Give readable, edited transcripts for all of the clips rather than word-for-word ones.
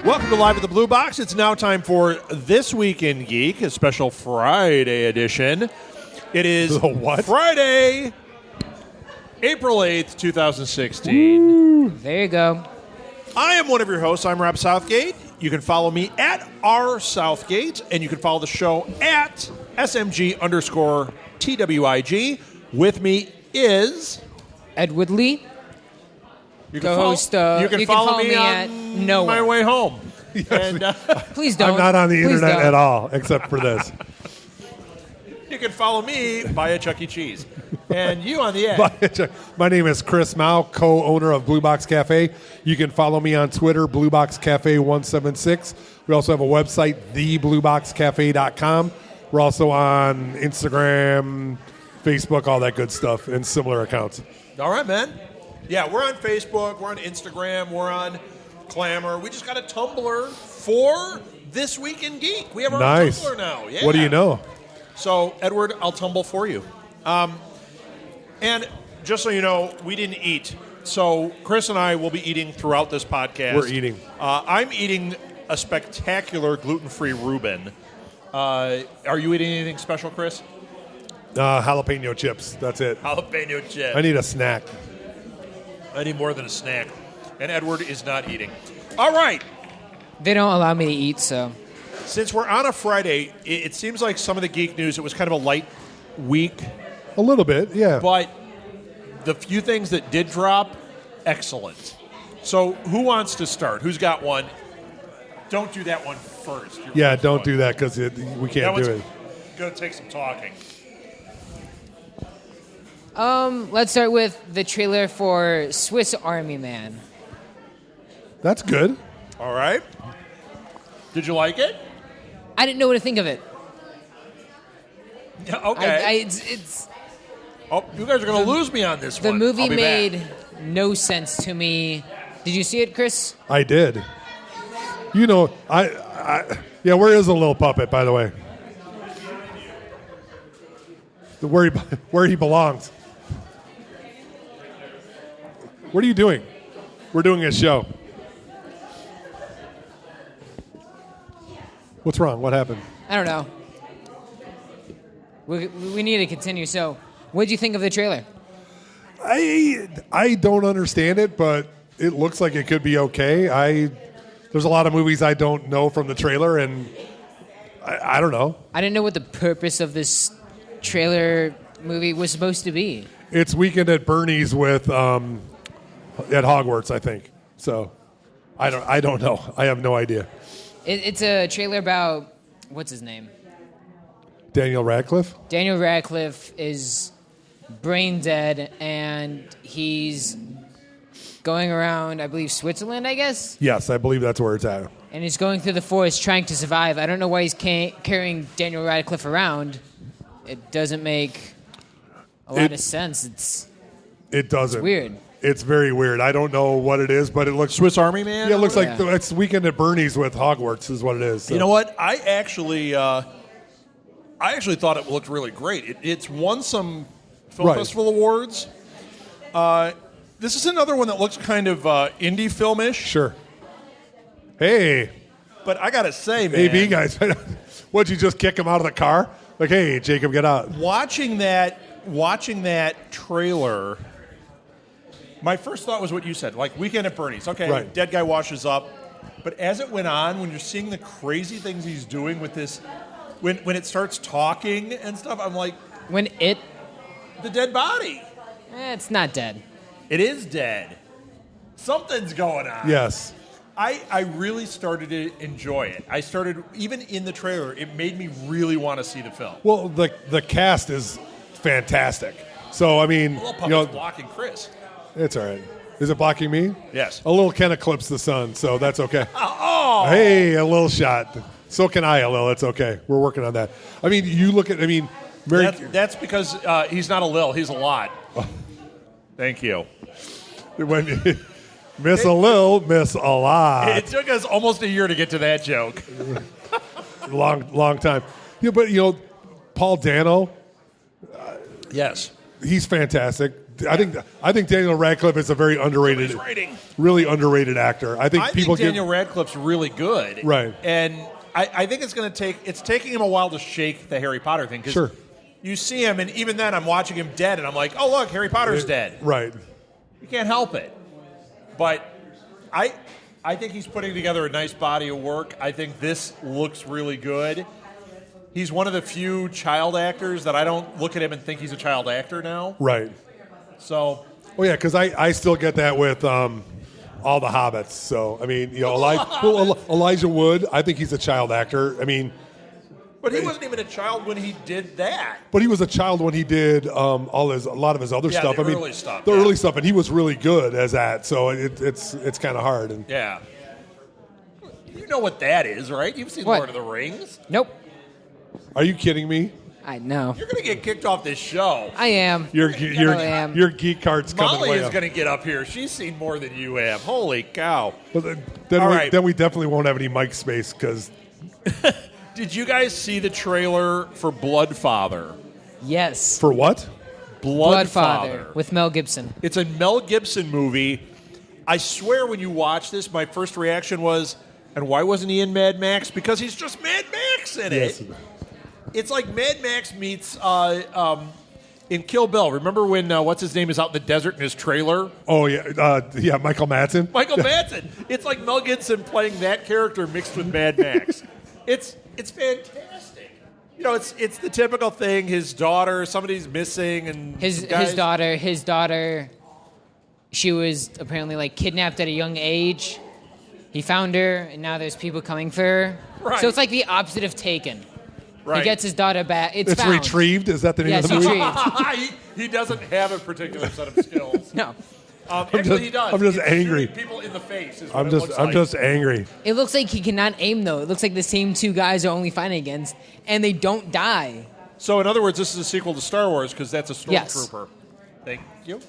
Welcome to Live at the Blue Box. It's now time for This Week in Geek, a special Friday edition. It is Friday, April 8th, 2016. Ooh. There you go. I am one of your hosts. I'm Rob Southgate. You can follow me at rsouthgate, and you can follow the show at SMG_TWIG. With me is Ed Woodley. You can co-host. You can follow me at nowhere. my way home. Yes. And, Please don't. I'm not on the Please internet don't. at all, except for this. you can follow me via Chuck E. Cheese. And you on the edge. My name is Chris Mao, co-owner of Blue Box Cafe. You can follow me on Twitter, Blue Box Cafe 176. We also have a website, theblueboxcafe.com. We're also on Instagram, Facebook, all that good stuff, and similar accounts. All right, man. Yeah, we're on Facebook, we're on Instagram, we're on Clamor. We just got a Tumblr for This Week in Geek. We have our own Tumblr now. Yeah. What do you know? So, Edward, I'll tumble for you. And just so you know, we didn't eat. So, Chris and I will be eating throughout this podcast. We're eating. I'm eating a spectacular gluten-free Reuben. Are you eating anything special, Chris? Jalapeno chips. That's it. Jalapeno chips. I need a snack. I need more than a snack. And Edward is not eating. All right. They don't allow me to eat, so. Since we're on a Friday, it seems like some of the geek news, it was kind of a light week. A little bit, yeah. But the few things that did drop, excellent. So who wants to start? Who's got one? Don't do that one first. Yeah, don't do that because we can't do it. Going to take some talking. Let's start with the trailer for Swiss Army Man. That's good. All right. Did you like it? I didn't know what to think of it. Yeah, okay. It's Oh, you guys are going to lose me on this the one. movie I'll be made back. no sense to me. Did you see it, Chris? I did. You know, yeah, where is the little puppet, by the way? Where he belongs. What are you doing? We're doing a show. What's wrong? What happened? I don't know. We need to continue. So, what did you think of the trailer? I don't understand it, but it looks like it could be okay. There's a lot of movies I don't know from the trailer, and I don't know. I didn't know what the purpose of this trailer movie was supposed to be. It's Weekend at Bernie's with at Hogwarts, I think. So I don't know. I have no idea. It's a trailer about what's his name? Daniel Radcliffe? Daniel Radcliffe is brain dead, and he's going around, I believe, Switzerland, I guess? Yes, I believe that's where it's at. And he's going through the forest trying to survive. I don't know why he's carrying Daniel Radcliffe around. It doesn't make a lot of sense. It doesn't. It's weird. It's very weird. I don't know what it is, but it looks... Swiss Army Man? Yeah, it looks like it's Weekend at Bernie's with Hogwarts is what it is. So. You know what? I actually thought it looked really great. It's won some film festival awards. This is another one that looks kind of indie filmish. Sure. Hey. But I got to say, man. AB guys, what'd you just kick him out of the car? Like, hey, Jacob, get out. Watching that trailer, my first thought was what you said, like Weekend at Bernie's. Okay, right. Dead guy washes up. But as it went on, when you're seeing the crazy things he's doing with this, when it starts talking and stuff, I'm like... The dead body. It's not dead. It is dead. Something's going on. Yes. I really started to enjoy it. I started, even in the trailer, it made me really want to see the film. Well, the cast is fantastic. So, I mean... A little puppet's blocking Chris. It's all right. Is it blocking me? Yes. A little can eclipse the sun, so that's okay. Oh! Hey, a little shot. So can I, a little. It's okay. We're working on that. I mean, you look at... I mean... That's because he's not a lil. He's a lot. Oh. Thank you. When miss a lil, miss a lot. It took us almost a year to get to that joke. long time. Yeah, but Paul Dano. Yes, he's fantastic. I think Daniel Radcliffe is a very underrated, really underrated actor. I think Daniel Radcliffe's really good, right? And I think it's taking him a while to shake the Harry Potter thing. 'Cause sure. You see him, and even then, I'm watching him dead, and I'm like, oh look, Harry Potter's dead. Right. You can't help it. But I think he's putting together a nice body of work. I think this looks really good. He's one of the few child actors that I don't look at him and think he's a child actor now. Right. So. Oh yeah, because I still get that with all the Hobbits. So I mean, Elijah Wood. I think he's a child actor. I mean, but he wasn't even a child when he did that. But he was a child when he did a lot of his other stuff. The early stuff. The early stuff, and he was really good as that. So it's kind of hard. And yeah. You know what that is, right? You've seen Lord of the Rings. Nope. Are you kidding me? I know. You're going to get kicked off this show. I am. Your geek card's coming. Molly is going to get up here. She's seen more than you have. Holy cow! Well, then we definitely won't have any mic space because. Did you guys see the trailer for Bloodfather? Yes. For what? Bloodfather with Mel Gibson. It's a Mel Gibson movie. I swear, when you watch this, my first reaction was, "And why wasn't he in Mad Max?" Because he's just Mad Max in it. Yes. It's like Mad Max meets in Kill Bill. Remember when what's his name is out in the desert in his trailer? Oh yeah, Michael Madsen. Michael Madsen. It's like Mel Gibson playing that character mixed with Mad Max. It's fantastic. You know, it's the typical thing. His daughter, somebody's missing, and his daughter. She was apparently like kidnapped at a young age. He found her, and now there's people coming for her. Right. So it's like the opposite of Taken. Right. He gets his daughter back. It's found. Retrieved? Is that the name of the movie? Retrieved. he doesn't have a particular set of skills. No. He does. I'm just angry. People in the face. I'm just angry. It looks like he cannot aim, though. It looks like the same two guys are only fighting against, and they don't die. So, in other words, this is a sequel to Star Wars because that's a stormtrooper. Yes. Thank you.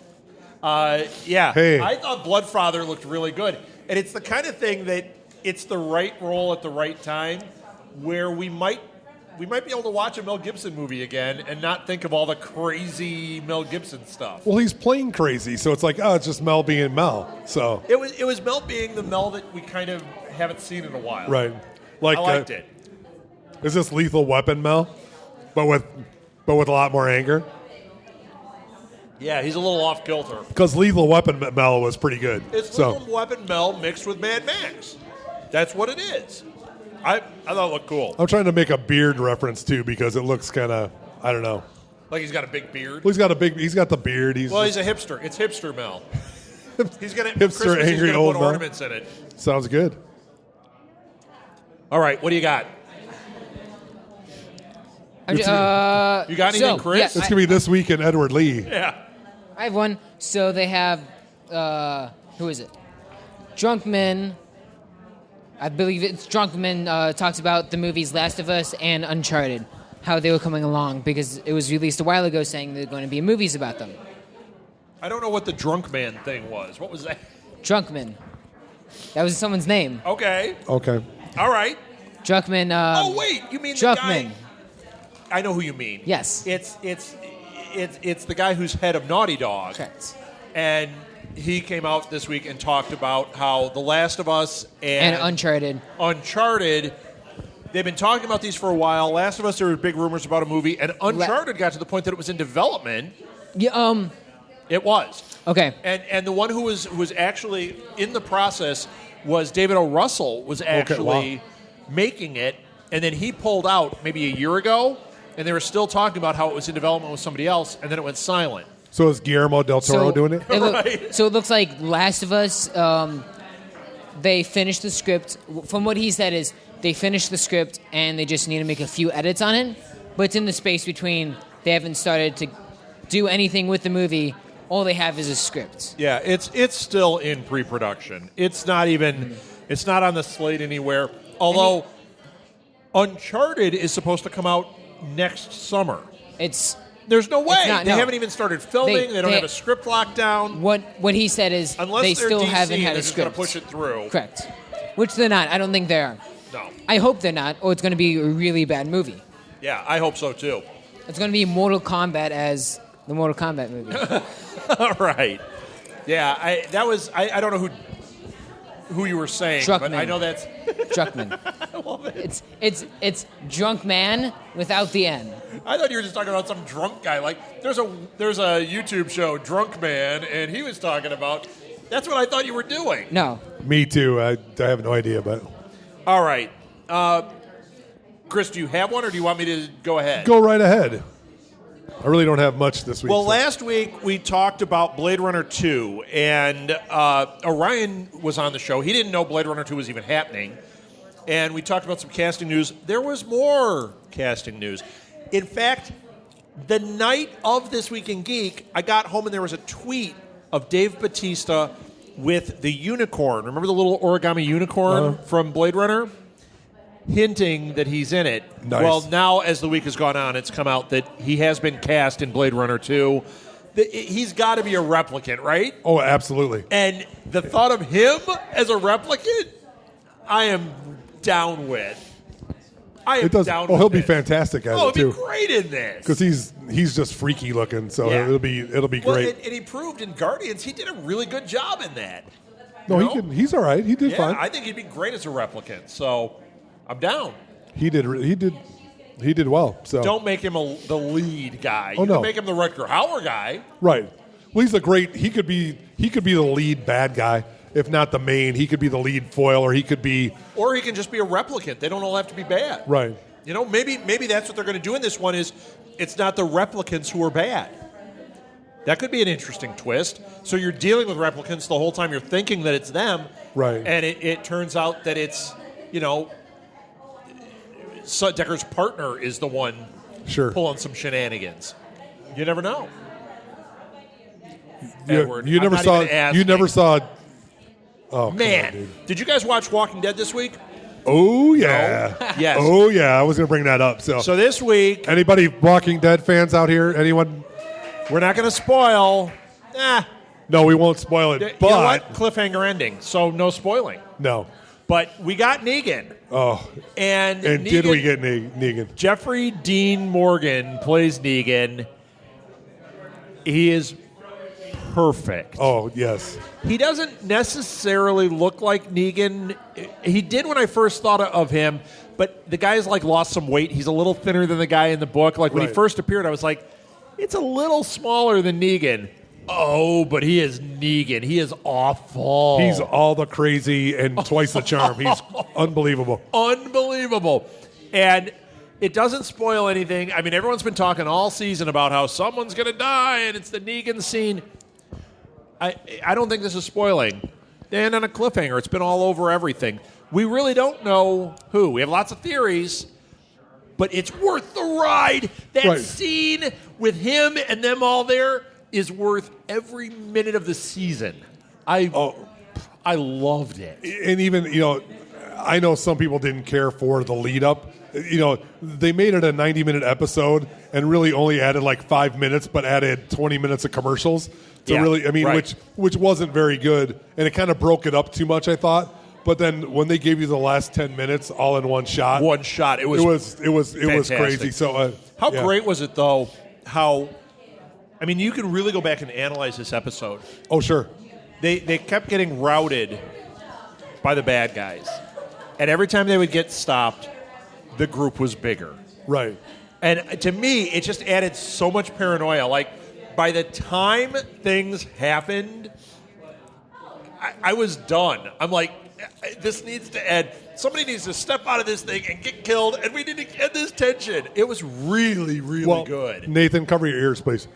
Yeah. Hey. I thought Bloodfather looked really good, and it's the kind of thing that it's the right role at the right time, where we might be able to watch a Mel Gibson movie again and not think of all the crazy Mel Gibson stuff. Well, he's playing crazy, so it's like, oh, it's just Mel being Mel. So it was Mel being the Mel that we kind of haven't seen in a while. Right. Like I liked it. Is this Lethal Weapon Mel, but with a lot more anger? Yeah, he's a little off kilter. Because Lethal Weapon Mel was pretty good. It's Lethal Weapon Mel mixed with Mad Max. That's what it is. I thought it looked cool. I'm trying to make a beard reference too because it looks kind of, I don't know. Like he's got a big beard. Well, he's got the beard. He's a hipster. It's hipster Mel. He's gonna hipster Christmas, angry he's old put Mel. ornaments in it. Sounds good. All right, what do you got? You got anything, Chris? It's gonna be This Week in Edward Lee. Yeah. I have one. So they have who is it? Drunk Men. I believe it's Drunk Men talks about the movies Last of Us and Uncharted, how they were coming along, because it was released a while ago saying there are going to be movies about them. I don't know what the Drunk Man thing was. What was that? Drunk Men. That was someone's name. Okay. All right. Drunk Men. Oh wait, you mean Drunk the guy? Men. I know who you mean. Yes. It's the guy who's head of Naughty Dog. Correct. And he came out this week and talked about how The Last of Us and Uncharted, they've been talking about these for a while. Last of Us, there were big rumors about a movie, and Uncharted got to the point that it was in development. Yeah. It was. Okay. And the one who was actually in the process was David O. Russell was actually making it, and then he pulled out maybe a year ago, and they were still talking about how it was in development with somebody else, and then it went silent. So is Guillermo del Toro doing it? Right. So it looks like Last of Us, they finished the script. From what he said is they finished the script and they just need to make a few edits on it. But it's in the space between they haven't started to do anything with the movie. All they have is a script. Yeah, it's still in pre-production. It's not even it's not on the slate anywhere. Although Uncharted is supposed to come out next summer. There's no way. They haven't even started filming. They don't have a script locked down. What he said is unless they still DC, haven't had they're a just going script. to push it through. Correct. Which they're not. I don't think they are. No. I hope they're not, or it's going to be a really bad movie. Yeah, I hope so too. It's going to be Mortal Kombat as the Mortal Kombat movie. All right. Yeah, I don't know who you were saying, but Druckmann. I know that's Druckmann. I love it. It's drunk man without the N. I thought you were just talking about some drunk guy. Like there's a YouTube show, Drunk Man, and he was talking about. That's what I thought you were doing. No. Me too. I have no idea, but All right, Chris, do you have one, or do you want me to go ahead? go right ahead. I really don't have much this week. Well, so. last week we talked about Blade Runner 2, and Orion was on the show. He didn't know Blade Runner 2 was even happening. And we talked about some casting news. There was more casting news. In fact, the night of This Week in Geek, I got home and there was a tweet of Dave Bautista with the unicorn. Remember the little origami unicorn from Blade Runner? Hinting that he's in it. Nice. Well, now as the week has gone on, it's come out that he has been cast in Blade Runner 2. He's got to be a replicant, right? Oh, absolutely. And the thought of him as a replicant, I am down with. It does. Down Oh, with he'll be this. fantastic at Oh, it he'll too. be great in this. Because he's just freaky looking, so Yeah. it'll be Well, great. and he proved in Guardians he did a really good job in that. No, You he know? can. He's all right. He did Yeah, fine. I think he'd be great as a replicant. So I'm down. He did well. So Don't make him the lead guy. Oh, You no. can make him the Rutger Hauer guy. right. Well, he's a great. He could be the lead bad guy, if not the main. He could be the lead foil, or he could be Or he can just be a replicant. They don't all have to be bad. right. You know, maybe that's what they're going to do in this one is it's not the replicants who are bad. That could be an interesting twist. So you're dealing with replicants the whole time you're thinking that it's them. Right. And it turns out that it's, Decker's partner is the one Sure. pulling some shenanigans. You never know. You, Edward, you I'm never not saw. even asking. You never saw. Oh come Man, on, dude. did you guys watch Walking Dead this week? Oh yeah. Yes. Oh yeah. I was going to bring that up. So, So this week, anybody Walking Dead fans out here? Anyone? we're not going to spoil. No, we won't spoil it. You But know what? Cliffhanger ending, so no spoiling. no. But we got Negan. Oh, And and Negan, did we get Negan? Jeffrey Dean Morgan plays Negan. He is perfect. Oh yes. He doesn't necessarily look like Negan. He did when I first thought of him, but the guy's like lost some weight. He's a little thinner than the guy in the book. Like when he Right. first appeared, I was like, it's a little smaller than Negan. Oh, but he is Negan. He is awful. He's all the crazy and twice the charm. He's unbelievable. Unbelievable. And it doesn't spoil anything. I mean, everyone's been talking all season about how someone's going to die and it's the Negan scene. I don't think this is spoiling. And on a cliffhanger, it's been all over everything. We really don't know who. We have lots of theories, but it's worth the ride. That Right. scene with him and them all there is worth every minute of the season. I loved it. And even, I know some people didn't care for the lead up. They made it a 90-minute episode and really only added like 5 minutes, but added 20 minutes of commercials to Yeah, really, right. which wasn't very good. And it kind of broke it up too much, I thought. But then when they gave you the last 10 minutes all in one shot, One shot. It was it was fantastic. crazy. So How yeah. great was it, though? I mean, you can really go back and analyze this episode. Oh, sure. They kept getting routed by the bad guys. And every time they would get stopped, the group was bigger. Right. And to me, it just added so much paranoia. Like, by the time things happened, I was done. I'm like, this needs to end. Somebody needs to step out of this thing and get killed, and we need to end this tension. It was really, really good. Nathan, cover your ears, please.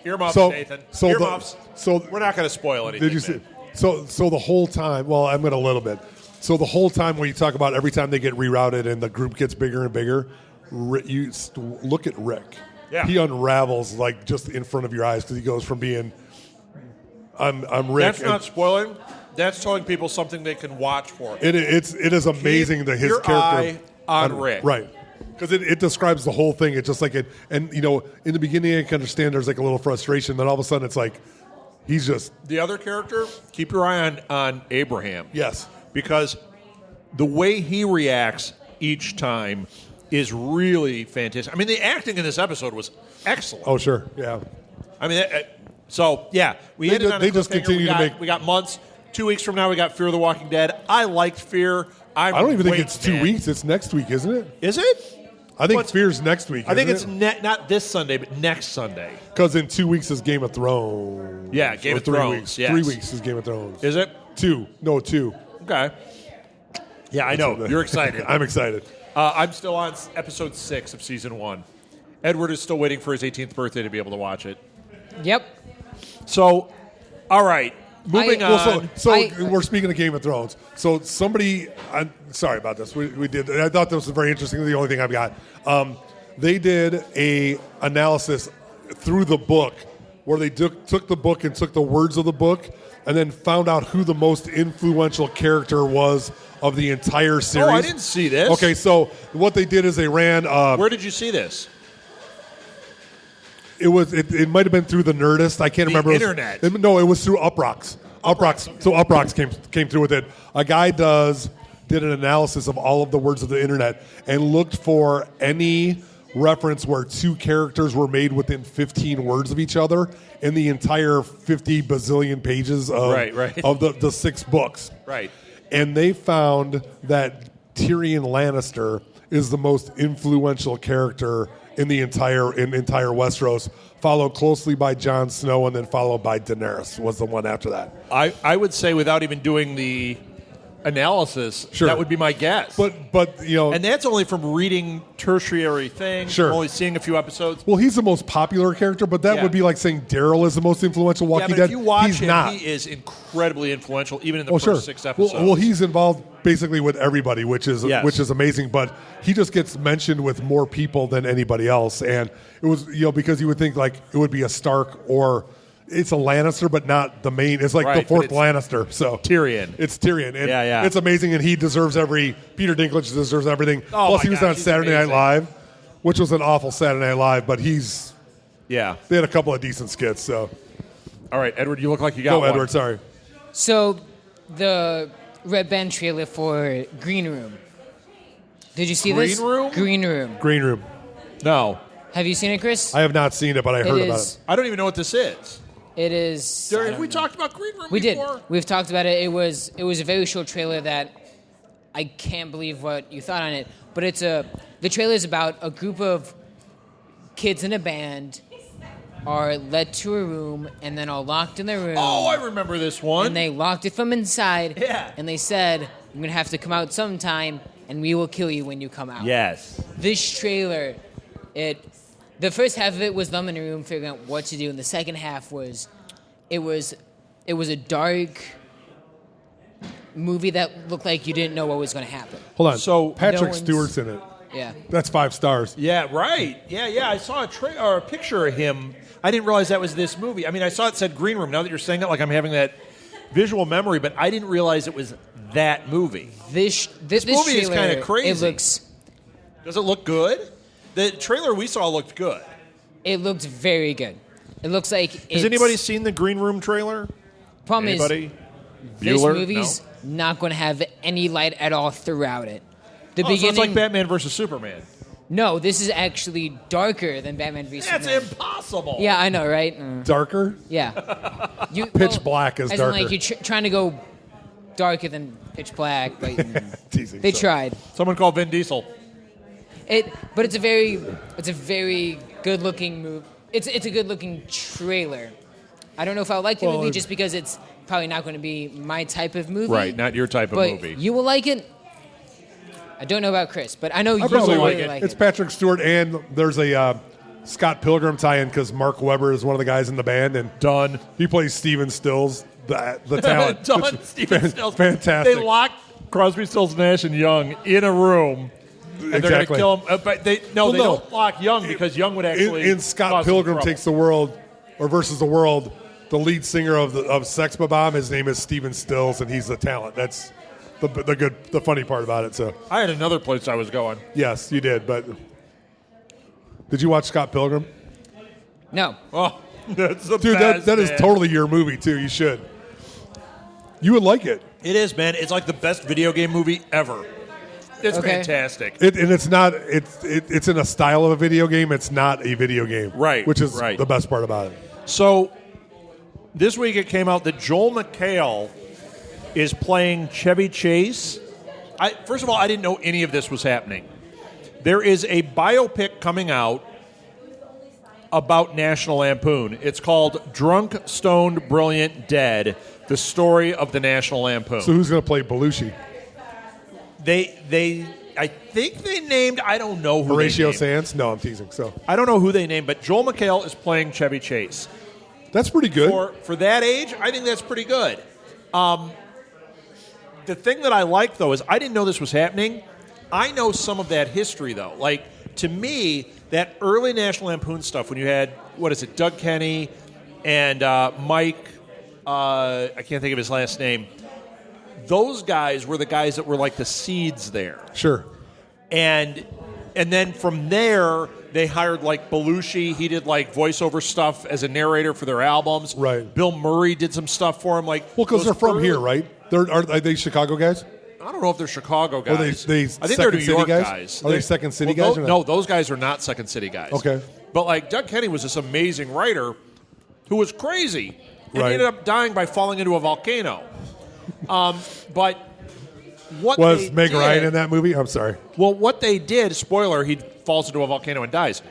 Earmuffs, So- Nathan. so the- Earmuffs. so- we're not going to spoil anything. Did you see? man. So the whole time, well, I'm going to a little bit. So the whole time when you talk about every time they get rerouted and the group gets bigger and bigger, look at Rick. Yeah. He unravels like just in front of your eyes because he goes from being, I'm Rick. That's not spoiling. That's telling people something they can watch for. It is amazing Keep that his your character eye on Rick. right? Because it describes the whole thing. It's just like it, and in the beginning I can understand there's like a little frustration. Then all of a sudden it's like he's just The other character, keep your eye on Abraham. yes. Because the way he reacts each time is really fantastic. I mean, the acting in this episode was excellent. Oh sure, yeah. I mean, So yeah, we They ended ju- on a they just cliffhanger. continue to make- We got months. 2 weeks from now, we got Fear the Walking Dead. I liked Fear. I don't even think Wait, it's 2 man. weeks. It's next week, isn't it? Is it? I think What's- Fear's next week. I think it's not this Sunday, but next Sunday. because in 2 weeks is Game of Thrones. Yeah, Game Or of 3 Thrones, Weeks. yes. 3 weeks is Game of Thrones. Is it? 2. No, 2. Okay. Yeah, I know. You're excited. I'm excited. I'm still on episode 6 of season 1. Edward is still waiting for his 18th birthday to be able to watch it. Yep. So, all right. Moving on. Well, so I- we're speaking of Game of Thrones. So somebody, I'm sorry about this. We did. I thought this was very interesting. The only thing I've got, they did a analysis through the book where they took the book and took the words of the book and then found out who the most influential character was of the entire series. Oh, I didn't see this. Okay, so what they did is they ran. Where did you see this? It might have been through the Nerdist. I can't The remember. internet. No, it was through Uproxx. So Uproxx came through with it. A guy did an analysis of all of the words of the internet and looked for any reference where two characters were made within 15 words of each other in the entire 50 bazillion pages of, Right. of the 6 books. Right. And they found that Tyrion Lannister is the most influential character in the entire Westeros, followed closely by Jon Snow, and then followed by Daenerys was the one after that. I would say without even doing the analysis, Sure. that would be my guess. But and that's only from reading tertiary things, Sure. only seeing a few episodes. well, he's the most popular character, but that Yeah. would be like saying Daryl is the most influential Yeah, Walking but Dead. if you watch he's him, not. he is incredibly influential, even in the Oh, first sure. 6 episodes. Well, he's involved basically with everybody, which is Yes. amazing. But he just gets mentioned with more people than anybody else, and it was because you would think like it would be a Stark or it's a Lannister, but not the main. It's like Right, the fourth but Lannister. So Tyrion. It's Tyrion. And Yeah. It's amazing, and he deserves Peter Dinklage deserves everything. Oh, Plus, my he was gosh, on he's Saturday amazing. Night Live, which was an awful Saturday Night Live, but Yeah. they had a couple of decent skits. So All right, Edward, you look like you got go, one. Edward. Sorry. So, the Red Band trailer for Green Room. Did you see this? Green Room? Green Room. Green Room. No. Have you seen it, Chris? I have not seen it, but I heard about is. it. I don't even know what this is. It is. I Have don't we know. talked about Green Room We did. before? We've talked about it. It was a very short trailer that I can't believe what you thought on it. But the trailer is about a group of kids in a band are led to a room and then are locked in their room. Oh, I remember this one. And they locked it from inside. Yeah. And they said, "You're gonna have to come out sometime, and we will kill you when you come out." Yes. This trailer, the first half of it was them in a room figuring out what to do, and the second half was a dark movie that looked like you didn't know what was going to happen. Hold on. So, Patrick no one's- Stewart's in it. Yeah. That's 5 stars. Yeah, right. Yeah. I saw a picture of him. I didn't realize that was this movie. I mean, I saw it said Green Room. Now that you're saying that, like I'm having that visual memory, but I didn't realize it was that movie. This movie is trailer, kinda crazy. It looks. Does it look good? The trailer we saw looked good. It looked very good. It looks like. Has anybody seen the Green Room trailer? Problem Anybody? is, this Bueller? movie's not going to have any light at all throughout it. The So beginning. it's like Batman versus Superman. No, this is actually darker than Batman v That's Superman. impossible. Yeah, I know, right? Darker? Yeah. You, Pitch Black is as in, darker. like you're trying to go darker than Pitch Black, but Teasing. they so. tried. Someone called Vin Diesel. But it's a very good looking movie. It's a good looking trailer. I don't know if I like the Well, movie just because it's probably not going to be my type of movie. Right, not your type of but movie. you will like it. I don't know about Chris, but I know you I probably will like really it. like It's it. Patrick Stewart, and there's a Scott Pilgrim tie-in because Mark Webber is one of the guys in the band, and Done. he plays Steven Stills, the talent. Done. It's Steven Stills. Fantastic. They locked Crosby, Stills, Nash, and Young in a room. And they're going to Exactly. kill him. But they no. don't lock Young because Young would actually. in Scott cause some Pilgrim trouble. Takes the World, or versus the World, the lead singer of Sex Bomb, his name is Steven Stills, and he's the talent. That's the funny part about it. So I had another place I was going. yes, you did. But did you watch Scott Pilgrim? No. Oh, that's the Dude, best. that is man. totally your movie too. You should. You would like it. It is, man. It's like the best video game movie ever. It's Okay. fantastic. And it's not. It's in a style of a video game. It's not a video game, Right, Which is right. the best part about it. So, This week it came out that Joel McHale is playing Chevy Chase. First of all, I didn't know any of this was happening. There is a biopic coming out about National Lampoon. It's called Drunk, Stoned, Brilliant, Dead, the story of the National Lampoon. So who's going to play Belushi? I think they named, I don't know who Horatio they named. Sands? No, I'm teasing. So I don't know who they named, but Joel McHale is playing Chevy Chase. that's pretty good. For that age, I think that's pretty good. The thing that I like, though, is I didn't know this was happening. I know some of that history, though. Like, to me, that early National Lampoon stuff, when you had, Doug Kenny and Mike, I can't think of his last name. Those guys were the guys that were like the seeds there. Sure. And then from there, they hired like Belushi. He did like voiceover stuff as a narrator for their albums. Right. Bill Murray did some stuff for him. Like, Well, because those they're from early- here, right? Are they Chicago guys? I don't know if they're Chicago guys. Are they I think they're Second New City York guys? Are they Second City well, guys or not? No, those guys are not Second City guys. Okay. But like Doug Kenny was this amazing writer who was crazy and Right. he ended up dying by falling into a volcano. But what Was they Meg did, Ryan in that movie? I'm sorry. Well, what they did, spoiler, he falls into a volcano and dies.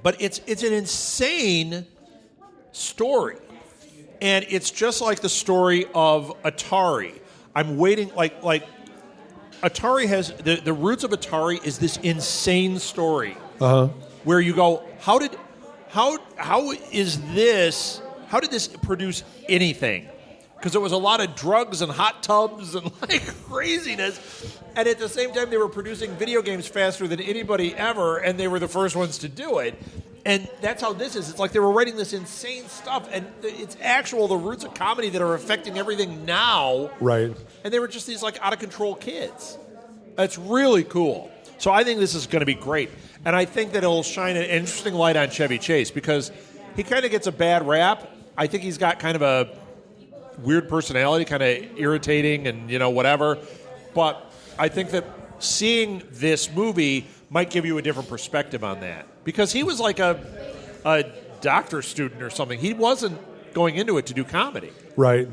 But it's an insane story. And it's just like the story of Atari. I'm waiting, like Atari has, the roots of Atari is this insane story. Where you go, how did this produce anything? Because there was a lot of drugs and hot tubs and like craziness. And at the same time, they were producing video games faster than anybody ever, and they were the first ones to do it. And that's how this is. It's like they were writing this insane stuff, and it's the roots of comedy that are affecting everything now. Right. And they were just these like out of control kids. It's really cool. So I think this is going to be great. And I think that it'll shine an interesting light on Chevy Chase because he kind of gets a bad rap. I think he's got kind of a weird personality, kind of irritating and, whatever. But I think that seeing this movie might give you a different perspective on that. Because he was like a doctor's student or something. He wasn't going into it to do comedy. Right.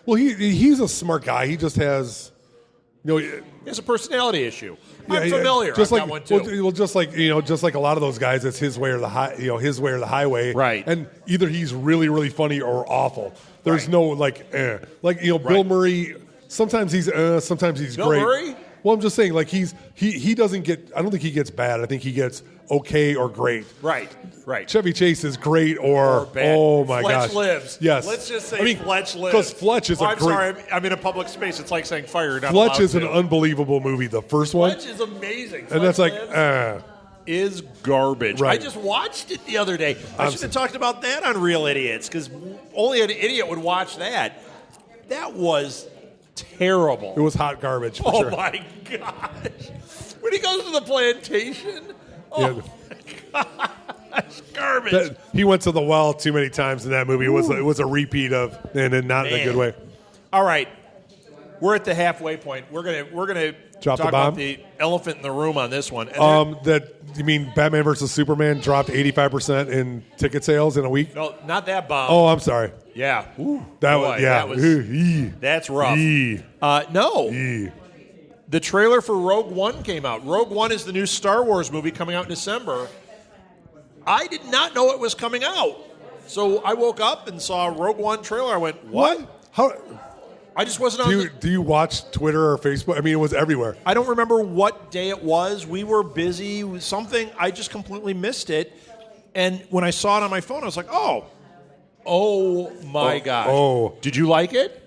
Well, he's a smart guy. He just has, He has a personality issue. I'm yeah, familiar. Just I've like got one too. well, just like a lot of those guys, it's his way or the his way or the highway. Right. And either he's really, really funny or awful. There's Right. no Bill Right. Murray. Sometimes he's Bill great. Murray? Well, I'm just saying, like he doesn't get. I don't think he gets bad. I think he gets okay or great. Right. Chevy Chase is great or bad. oh my Fletch gosh, lives. Yes. Let's just say Fletch lives. because Fletch is I'm sorry, I'm in a public space. It's like saying fire. You're not Fletch allowed is an to. unbelievable movie. The first one, Fletch is amazing. and that's like. Lives is garbage. Right. I just watched it the other day. I should have talked about that on Real Idiots because only an idiot would watch that. That was terrible. It was hot garbage. For Oh sure. my gosh! When he goes to the plantation, Yeah. my gosh, garbage. He went to the well too many times in that movie. It was a repeat of, and not in a good way. All right, we're at the halfway point. We're gonna Drop the talk bomb? about the elephant in the room on this one. And That you mean Batman versus Superman dropped 85% in ticket sales in a week? no, not that bomb. Oh, I'm sorry. Yeah, That Boy, was yeah. that's rough. No, the trailer for Rogue One came out. Rogue One is the new Star Wars movie coming out in December. I did not know it was coming out. So I woke up and saw a Rogue One trailer. I went, what? How I just wasn't on do you watch Twitter or Facebook? I mean, it was everywhere. I don't remember what day it was. We were busy with something. I just completely missed it. And when I saw it on my phone, I was like, oh my gosh. Oh. Did you like it?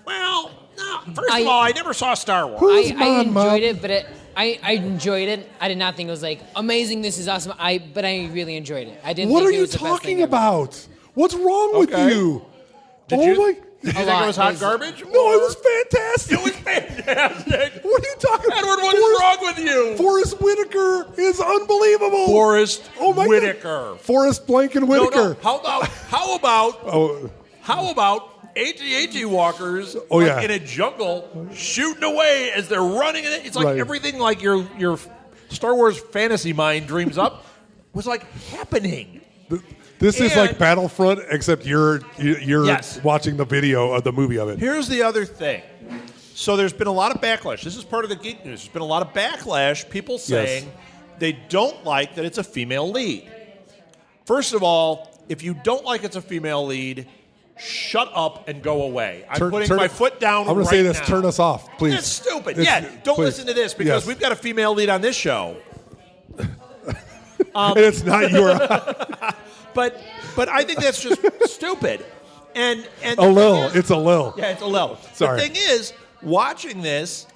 Well, no. First of all, I never saw Star Wars. I enjoyed it, but I enjoyed it. I did not think it was like amazing. This is awesome. But I really enjoyed it. I didn't. What think are it you was the best talking thing ever. about? What's wrong with Okay. you? Did oh you, my! did you A think it lot. was hot It's- garbage? No, it was fantastic. It was fantastic. What are you talking about? Edward, what is wrong with you? Forrest Whitaker is unbelievable. Forrest Oh my Whitaker. God. Forrest Blanken Whitaker. No. Oh, How about AT walkers Oh, like, yeah. in a jungle shooting away as they're running in it? It's like Right. everything like your Star Wars fantasy mind dreams up was like happening. This is like Battlefront, except you're Yes. watching the video of the movie of it. Here's the other thing. So there's been a lot of backlash. This is part of the geek news. There's been a lot of backlash, people saying they don't like that it's a female lead. First of all, if you don't like it's a female lead, shut up and go away. I'm putting my foot down I'm going right to say this. now. Turn us off, please. That's stupid. It's- Don't please. listen to this because we've got a female lead on this show. And it's not your But I think that's just stupid. And a lil. It's a lil. Yeah, it's a lil. Sorry. The thing is, watching this,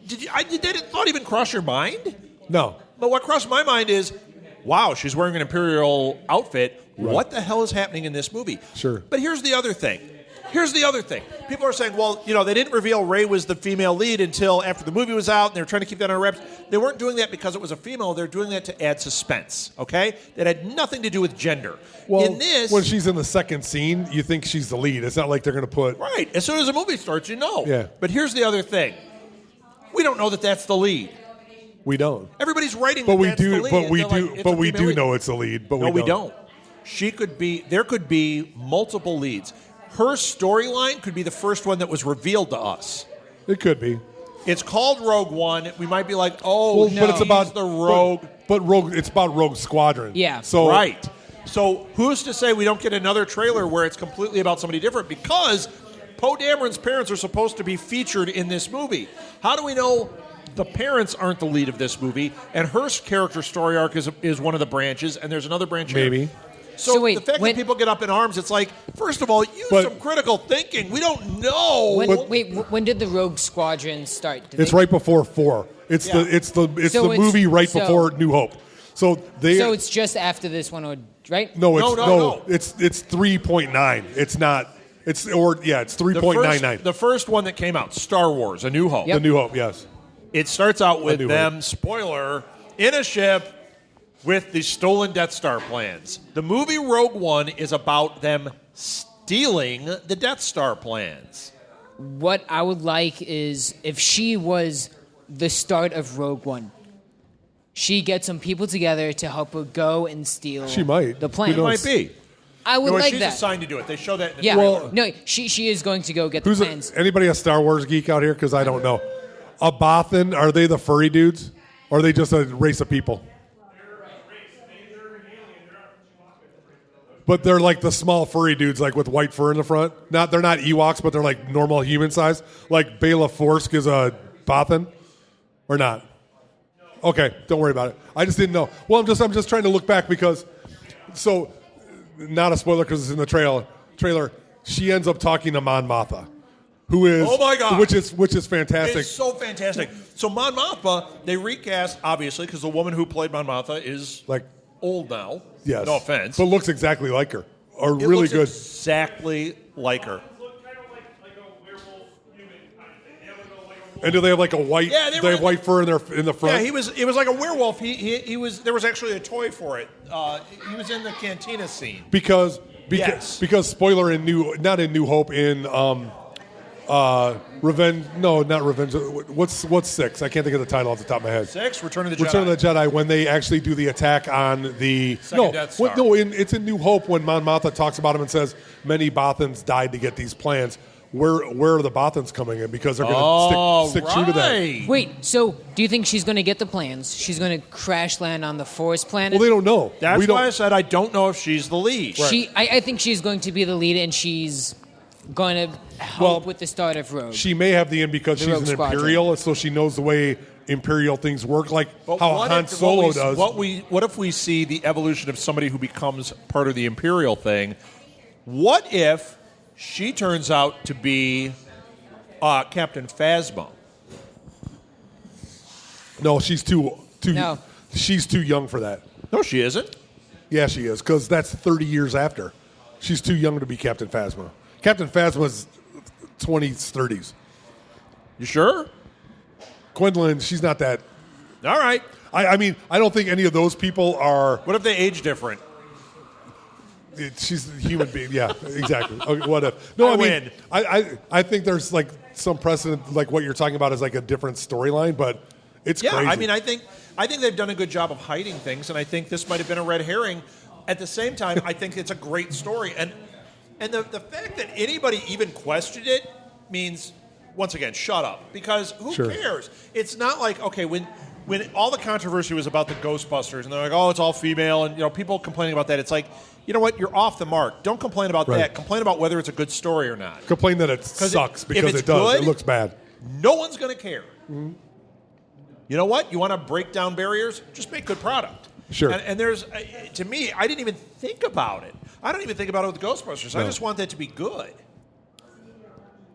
did that thought even cross your mind? No. But what crossed my mind is, wow, she's wearing an Imperial outfit. Right. What the hell is happening in this movie? Sure. But here's the other thing. People are saying, well, they didn't reveal Rey was the female lead until after the movie was out, and they were trying to keep that on wraps. They weren't doing that because it was a female. They're doing that to add suspense, okay? That had nothing to do with gender. Well, in this, when she's in the second scene, you think she's the lead. It's not like they're going to put... right, as soon as the movie starts, you know. Yeah. But here's the other thing. We don't know that that's the lead. We don't. Everybody's writing But that we that's do. the lead. But we and they're do. like, it's But a we female do lead. know it's the lead. But No, we don't. don't. There could be multiple leads. Her storyline could be the first one that was revealed to us. It could be. It's called Rogue One. We might be like, oh, Well, no, but it's about the Rogue. But Rogue. It's about Rogue Squadron. Yeah. So Right. So who's to say we don't get another trailer where it's completely about somebody different? Because Poe Dameron's parents are supposed to be featured in this movie. How do we know the parents aren't the lead of this movie? And her character story arc is one of the branches, and there's another branch here. Maybe. So wait, the fact when- that people get up in arms, it's like, first of all, use But- some critical thinking. We don't know. When did the Rogue Squadron start? Did It's they- right before 4. It's Yeah. So the it's- movie right so- before New Hope. So they. So it's just after this one, right? no. It's No. It's 3.9. It's not. It's 3.99. The first one that came out, Star Wars, A New Hope. Yep. The New Hope. Yes. It starts out with New them, Hope. spoiler, in a ship with the stolen Death Star plans. The movie Rogue One is about them stealing the Death Star plans. What I would like is if she was the start of Rogue One, she gets some people together to help her go and steal She might. the Who plans. knows? Might be. I would No, like she's that. assigned to do it. They show that in the Yeah. trailer. No, she is going to go get the Who's plans. anybody a Star Wars geek out here? Because I don't know. A Bothan, are they the furry dudes? Or are they just a race of people? But they're like the small furry dudes, like with white fur in the front. They're not Ewoks, but they're like normal human size. Like Bela Forsk is a Bothan, or not? Okay, don't worry about it. I just didn't know. Well, I'm just trying to look back because, so, not a spoiler because it's in the trailer. She ends up talking to Mon Mothma, who is Oh my God. which is fantastic. It's so fantastic. So Mon Mothma, they recast, obviously, because the woman who played Mon Mothma is Like, old now. yes, No offense. but looks exactly like her, or It really looks good. exactly like her. And do they have like a white? Yeah, they they have were- white fur in the front. Yeah, it was like a werewolf. He was. There was actually a toy for it. He was in the cantina scene. because Yes. because spoiler not in New Hope in Revenge. No, not Revenge. What's 6? I can't think of the title off the top of my head. 6, Return of the Jedi. Return of the Jedi, when they actually do the attack on the Second Death Star. it's in New Hope when Mon Mothma talks about him and says many Bothans died to get these plans. Where are the Bothans coming in? Because they're going to stick true to that. right. Wait, so do you think she's going to get the plans? She's going to crash land on the Forest planet? Well, they don't know. That's we don't, why I said I don't know if she's the lead. I think she's going to be the lead, and she's going to help with the start of Rogue. She may have the in because The she's Rogue an Squadron. Imperial, so she knows the way Imperial things work, like But how what Han if- Solo what we- does. What if we see the evolution of somebody who becomes part of the Imperial thing? What if she turns out to be Captain Phasma? No, she's too. No. She's too young for that. No, she isn't. Yeah, she is, because that's 30 years after. She's too young to be Captain Phasma. Captain Phasma's 20s, 30s. You sure? Gwendolyn, she's not that. All right. I mean, I don't think any of those people are. What if they age different? She's a human being. Yeah, exactly. Okay, what if? No, I I mean, win. I think there's like some precedent, like what you're talking about is like a different storyline, but it's Yeah, crazy. I mean, I think they've done a good job of hiding things, and I think this might have been a red herring. at the same time, I think it's a great story. And the fact that anybody even questioned it means, once again, shut up. Because who cares? It's not like, okay, when all the controversy was about the Ghostbusters, and they're like, oh, it's all female, and people complaining about that, it's like, you know what? You're off the mark. Don't complain about that. Complain about whether it's a good story or not. Complain that it sucks because it does. Good, it looks bad. No one's going to care. Mm-hmm. You know what? You want to break down barriers? Just make good product. Sure. And there's, to me, I didn't even think about it. I don't even think about it with Ghostbusters. No. I just want that to be good.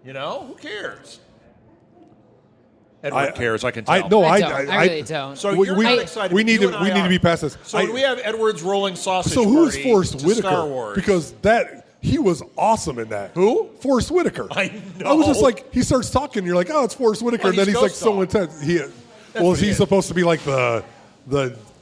Who cares? Edward cares. I can tell. I really don't. So you're not excited. We need to be past this. So do we have Edward's rolling sausage? So who's Forrest Whitaker? Star Wars? Because he was awesome in that. Who? Forrest Whitaker. I know. I was just like, he starts talking, and you're like, oh, it's Forrest Whitaker, and then he's like so intense. Is he supposed to be like the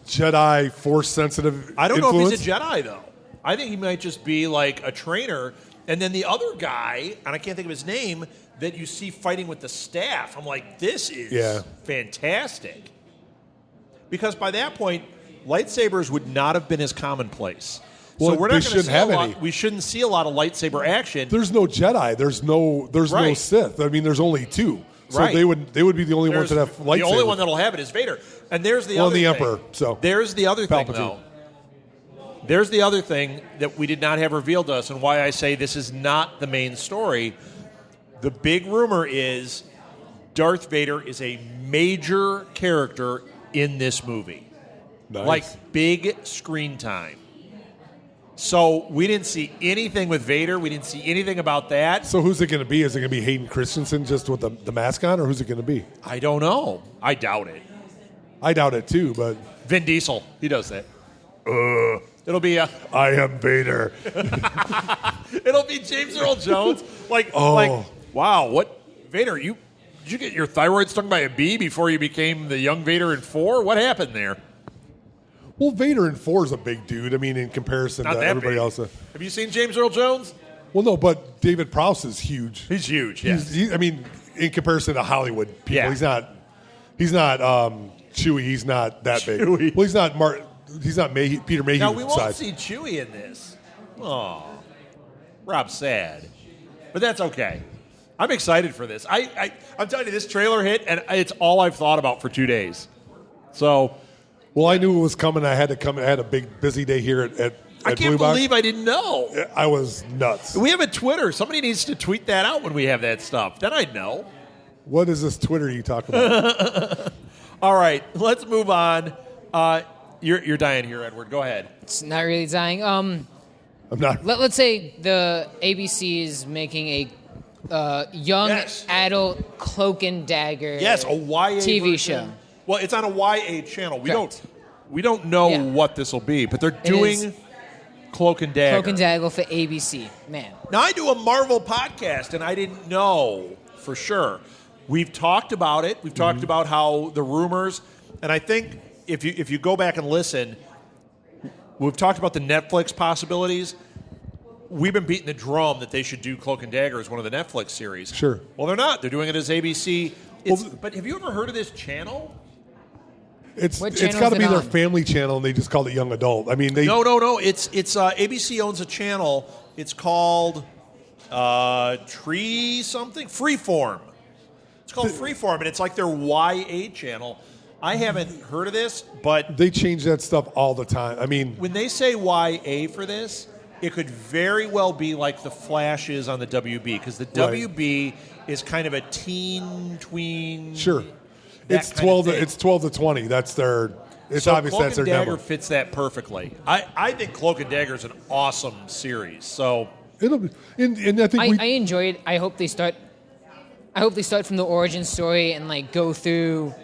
Jedi Force sensitive? I don't know if he's a Jedi though. I think he might just be like a trainer. And then the other guy, and I can't think of his name, that you see fighting with the staff. I'm like, this is fantastic. Because by that point, lightsabers would not have been as commonplace. Well, so we're not going to see a lot. Any. We shouldn't see a lot of lightsaber action. There's no Jedi. There's no Sith. I mean, there's only two. So they would be the only ones that have lightsabers. The only one that'll have it is Vader. And there's the other the thing. Emperor. So there's the other thing, though. There's the other thing that we did not have revealed to us, and why I say this is not the main story. The big rumor is Darth Vader is a major character in this movie. Nice. Like big screen time. So we didn't see anything with Vader. We didn't see anything about that. So who's it going to be? Is it going to be Hayden Christensen just with the mask on, or who's it going to be? I don't know. I doubt it. I doubt it too, but Vin Diesel, he does that. It'll be I am Vader. It'll be James Earl Jones. Like, wow, what Vader? Did you get your thyroid stung by a bee before you became the young Vader in 4? What happened there? Well, Vader in 4 is a big dude. I mean, in comparison to everybody else. Have you seen James Earl Jones? Well, no, but David Prowse is huge. He's huge. Yeah. I mean, in comparison to Hollywood people, yeah. He's not Chewie. He's not that big. Well, he's not He's not Peter Mayhew. Now we won't see Chewie in this. Oh, Rob's sad, but that's okay. I'm excited for this. I'm telling you, this trailer hit, and it's all I've thought about for 2 days. So, well, I knew it was coming. I had to come. I had a big busy day here at I can't believe I didn't know. I was nuts. We have a Twitter. Somebody needs to tweet that out when we have that stuff. Then I'd know. What is this Twitter you talk about? All right, let's move on. You're dying here, Edward. Go ahead. It's not really dying. I'm not. Let's say the ABC is making a young adult Cloak and Dagger. Yes, a YA TV version. show. Well, it's on a YA channel. Correct. We don't know what this will be, but they're doing Cloak and Dagger. Cloak and Dagger for ABC. Man. Now I do a Marvel podcast, and I didn't know for sure. We've talked about it. We've talked about how the rumors, and I think. If you go back and listen, we've talked about the Netflix possibilities. We've been beating the drum that they should do Cloak and Dagger as one of the Netflix series. Sure. Well, they're not. They're doing it as ABC. But have you ever heard of this channel? It's got to be their family channel, and they just called it Young Adult. I mean, No. It's ABC owns a channel. It's called Freeform. It's called Freeform, and it's like their YA channel. I haven't heard of this, but they change that stuff all the time. I mean, when they say YA for this, it could very well be like the Flash is on the WB, because the WB is kind of a tween. Sure, it's 12 to 20. That's their. It's obvious Cloak that's their and Dagger demo. fits that perfectly. I think Cloak and Dagger is an awesome series. So it'll be, and I think I enjoy it. I hope they start from the origin story and like go through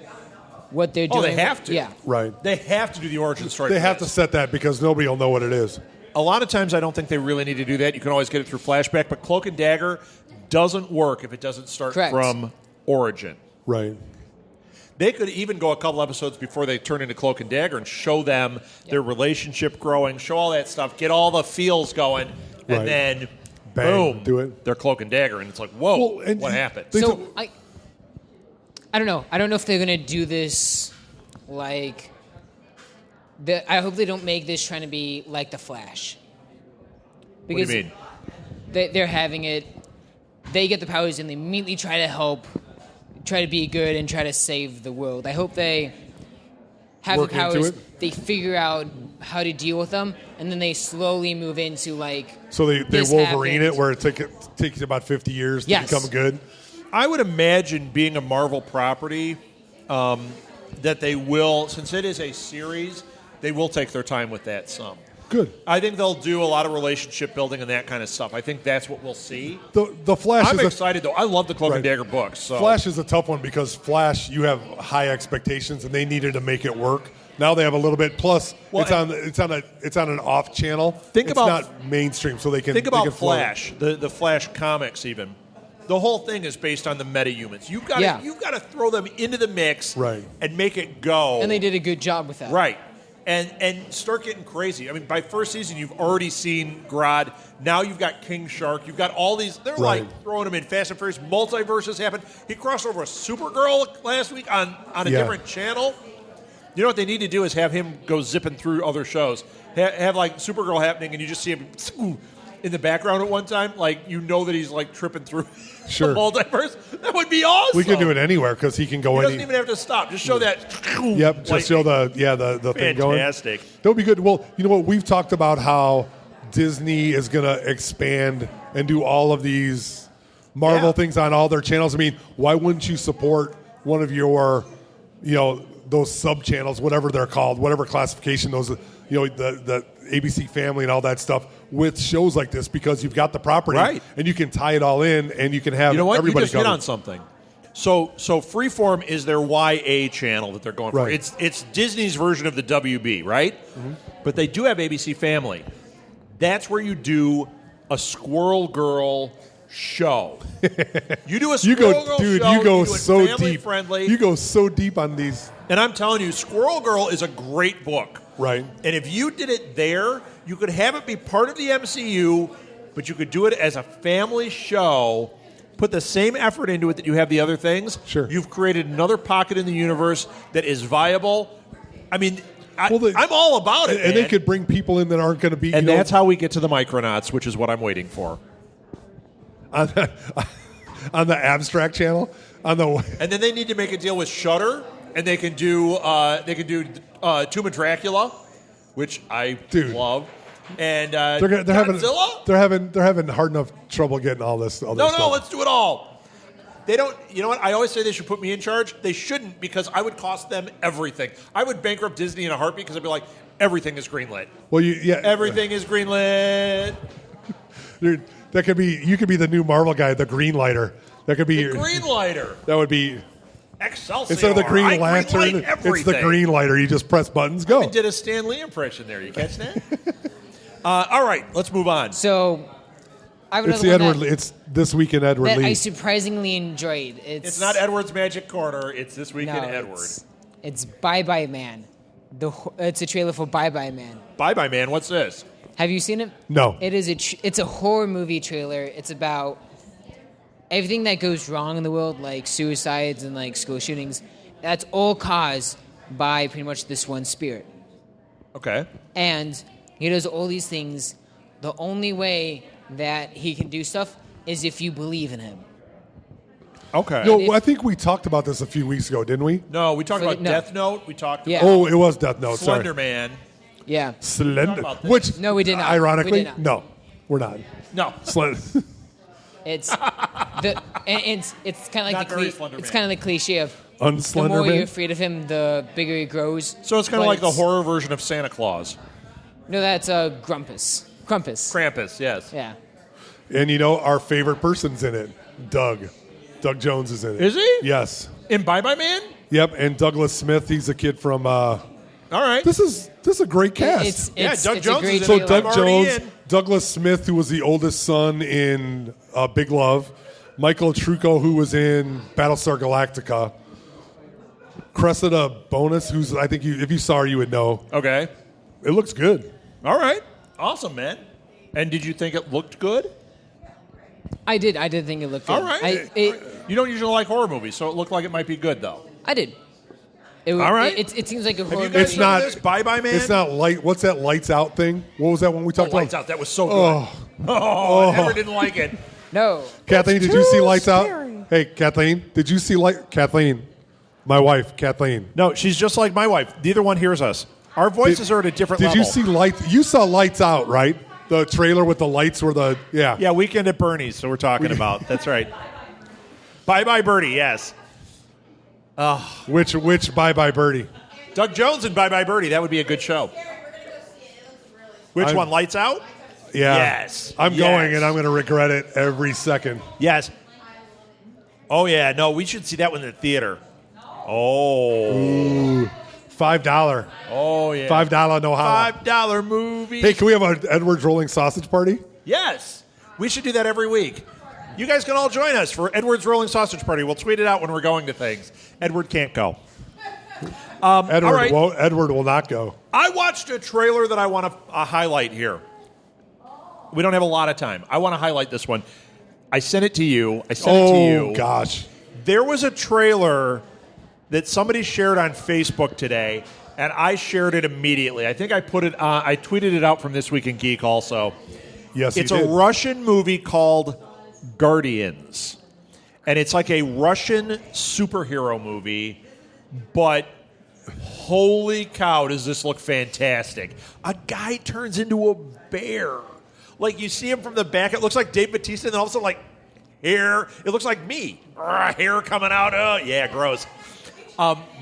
what they're doing. Oh, they have to. Yeah. Right. They have to do the origin story. They have to set that because nobody will know what it is. A lot of times I don't think they really need to do that. You can always get it through flashback, but Cloak and Dagger doesn't work if it doesn't start from origin. Right. They could even go a couple episodes before they turn into Cloak and Dagger and show them their relationship growing, show all that stuff, get all the feels going, and then bang, boom, do it. They're Cloak and Dagger, and it's like, whoa, what happened? So I don't know. I don't know if they're going to do this like I hope they don't make this trying to be like The Flash. What do you mean? They're having it. They get the powers and they immediately try to help, try to be good and try to save the world. I hope they have Work the powers. into it? They figure out how to deal with them, and then they slowly move into like. So they this Wolverine happened. it, where it takes about 50 years to Yes. become good. I would imagine being a Marvel property that they will, since it is a series, they will take their time with that some. Good. I think they'll do a lot of relationship building and that kind of stuff. I think that's what we'll see. The Flash I'm is excited, though. I love the Cloak and Right. Dagger books. So. Flash is a tough one because Flash, you have high expectations, and they needed to make it work. Now they have a little bit. Plus, Well, it's on an off channel. Think it's about- not mainstream, so they can Think they about can float. Flash, the Flash comics even. The whole thing is based on the metahumans. You've got to throw them into the mix Right. and make it go. And they did a good job with that. Right. And start getting crazy. I mean, by first season, you've already seen Grodd. Now you've got King Shark. You've got all these. They're Right. like throwing them in Fast and Furious. Multiverses happen. He crossed over with Supergirl last week on a Yeah. different channel. You know what they need to do is have him go zipping through other shows. Have like Supergirl happening, and you just see him in the background at one time. Like, you know that he's like tripping through Sure. the multiverse. That would be awesome. We can do it anywhere because he can go He doesn't any. even have to stop. Just show that. Yep, just show the thing going. Fantastic. That would be good. Well, you know what? We've talked about how Disney is going to expand and do all of these Marvel Yeah. things on all their channels. I mean, why wouldn't you support one of your, those sub channels, whatever they're called, whatever classification those, the ABC Family and all that stuff with shows like this because you've got the property Right. and you can tie it all in and you can have You know what? everybody You just hit covered. on something. So Freeform is their YA channel that they're going for. Right. It's Disney's version of the WB, right? Mm-hmm. But they do have ABC Family. That's where you do a Squirrel Girl show. You do a You Squirrel go, Girl dude. show. You go do it so family deep. friendly. You go so deep on these. And I'm telling you, Squirrel Girl is a great book. Right. And if you did it there, you could have it be part of the MCU, but you could do it as a family show, put the same effort into it that you have the other things. Sure. You've created another pocket in the universe that is viable. I mean, Well, I'm all about it, And they man. could bring people in that aren't going to be. And that's how we get to the Micronauts, which is what I'm waiting for. on the abstract channel. On the And then they need to make a deal with Shudder, and they can do Tomb of Dracula, which I Dude. love. And they're Godzilla? they're having hard enough trouble getting all this. All this No, stuff. let's do it all. They don't. You know what? I always say they should put me in charge. They shouldn't, because I would cost them everything. I would bankrupt Disney in a heartbeat because I'd be like, everything is greenlit. Well, yeah, Everything is greenlit. Dude, that could be. You could be the new Marvel guy, the Green Lighter. That could be. Greenlighter. That would be Excelsior. instead of the Green I Lantern. greenlight It's the everything. Green Lighter. You just press buttons. Go. I did a Stan Lee impression there. You catch that? All right, let's move on. So I have It's another the one Edward. It's This Week in Edward that Lee. I surprisingly enjoyed. It's not Edward's Magic Corner. It's This Week in Edward. It's Bye Bye Man. It's a trailer for Bye Bye Man. Bye bye, man. What's this? Have you seen it? No. It is it's a horror movie trailer. It's about everything that goes wrong in the world, like suicides and like school shootings. That's all caused by pretty much this one spirit. Okay. And he does all these things. The only way that he can do stuff is if you believe in him. Okay. No, I think we talked about this a few weeks ago, didn't we? No, we talked For the- about no. Death Note. We talked Yeah. about Oh, it was Death Note. Slender Sorry. Man. Yeah. Slender. about this. Which No, we did not. Ironically, We did not. no, we're not. No. Slender. It's it's kind of like Not the very Slender it's Man. kind of the cliche of the Unslender more Man? you're afraid of him, the bigger he grows. So it's kind of But like the horror version of Santa Claus. No, that's Grumpus. Krampus. Krampus, yes. Yeah. And you know, our favorite person's in it. Doug. Doug Jones is in it. Is he? Yes. In Bye Bye Man? Yep. And Douglas Smith, he's a kid from. All right. This is a great cast. It's Yeah, Doug it's Jones a great is in so it. trailer. Doug I'm already Jones, in. Douglas Smith, who was the oldest son in Big Love, Michael Trucco, who was in Battlestar Galactica, Cressida Bonus, who's I think if you saw her, you would know. Okay. It looks good. All right. Awesome, man. And did you think it looked good? I did think it looked good. All right. You don't usually like horror movies, so it looked like it might be good, though. I did. All right. It seems like a Have horror you movie. guys It's seen not- this? Bye Bye Man? It's not light. What's that Lights Out thing? What was that one we talked about? Lights Out. That was so good. Oh, I never didn't like it. No. Kathleen, did you see Lights scary. Out? Hey, Kathleen, did you see Kathleen, my wife, Kathleen. No, she's just like my wife. Neither one hears us. Our voices are at a different Did level. you see Lights? You saw Lights Out, right? The trailer with the lights were the Yeah, Weekend at Bernie's. So we're talking about. That's right. Bye Bye Birdie. Yes. Which Bye Bye Birdie? Doug Jones and Bye Bye Birdie. That would be a good show. Which one? Lights Out? Yeah. Yes. I'm Yes. going, and I'm going to regret it every second. Yes. Oh yeah. No, we should see that one in the theater. Oh. $5. Oh yeah. $5 no holla. $5 movie. Hey, can we have an Edwards Rolling Sausage Party? Yes. We should do that every week. You guys can all join us for Edward's Rolling Sausage Party. We'll tweet it out when we're going to things. Edward can't go. Edward, all right. Edward will not go. I watched a trailer that I want to highlight here. We don't have a lot of time. I want to highlight this one. I sent it to you. Oh, gosh. There was a trailer that somebody shared on Facebook today, and I shared it immediately. I think I put it on. I tweeted it out from This Week in Geek also. Yes, It's you a did. Russian movie called Guardians. And it's like a Russian superhero movie, but holy cow, does this look fantastic. A guy turns into a bear. Like, you see him from the back, it looks like Dave Bautista, and then all of a sudden, like, hair. It looks like me. Hair coming out. Yeah, gross.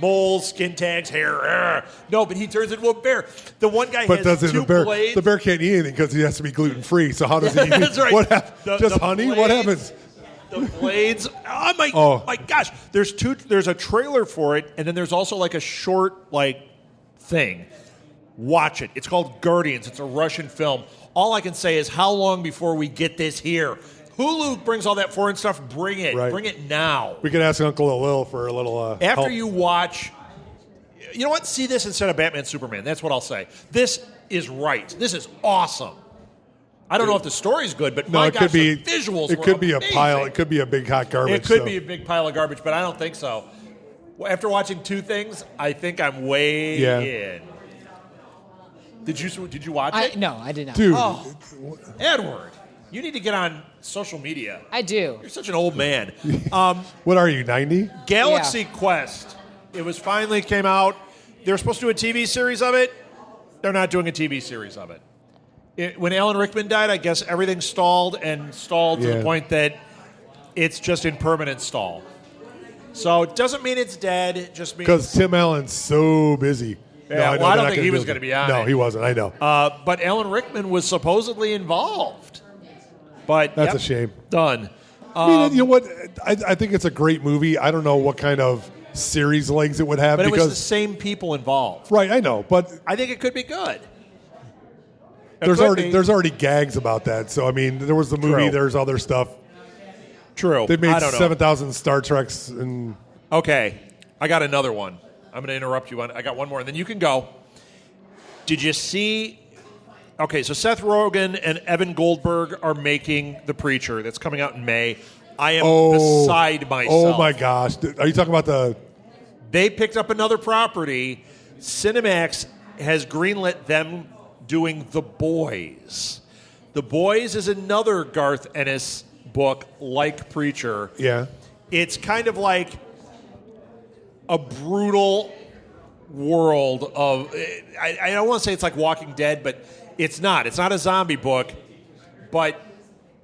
Moles, skin tags, hair. No, but he turns into a bear. The one guy But has does two the bear? blades. The bear can't eat anything because he has to be gluten free. So how does he eat? That's right. What happens? The- Just the honey? blades- What happens? The blades. My gosh. There's a trailer for it, and then there's also like a short thing. Watch it. It's called Guardians. It's a Russian film. All I can say is, how long before we get this here? Hulu brings all that foreign stuff. Bring it. Right. Bring it now. We can ask Uncle Lil for a little After help. you watch, you know what? See this instead of Batman Superman. That's what I'll say. This is right. This is awesome. I don't know if the story's good, but No, my it gosh, could be. the visuals It were could be a amazing. pile. It could be a big hot garbage. It could so. be a big pile of garbage, but I don't think so. Well, after watching two things, I think I'm way in. Did you watch it? No, I did not. Dude. Oh, Edward, you need to get on social media. I do. You're such an old man. What are you, 90? Galaxy Quest. It was finally came out. They were supposed to do a TV series of it. They're not doing a TV series of it. When Alan Rickman died, I guess everything stalled to the point that it's just in permanent stall. So it doesn't mean it's dead. It just means Because Tim Allen's so busy. Yeah, I know well, I they're don't not think he was do it. gonna be on No, it. he wasn't. I know. but Alan Rickman was supposedly involved. But That's a shame. Done. I mean, you know what? I think it's a great movie. I don't know what kind of series legs it would have But it because was the same people involved. right. I know, but I think it could be good. It there's could be. there's already gags about that. So I mean, there was the movie. True. There's other stuff. True. They I made don't know. 7,000 Star Treks and Okay, I got another one. I'm going to interrupt you. I got one more, and then you can go. Did you see? Okay, so Seth Rogen and Evan Goldberg are making The Preacher. That's coming out in May. I am beside myself. Oh my gosh! Are you talking about the? They picked up another property. Cinemax has greenlit them doing The Boys. The Boys is another Garth Ennis book like Preacher. Yeah. It's kind of like a brutal world of. I don't want to say it's like Walking Dead, but it's not. It's not a zombie book, but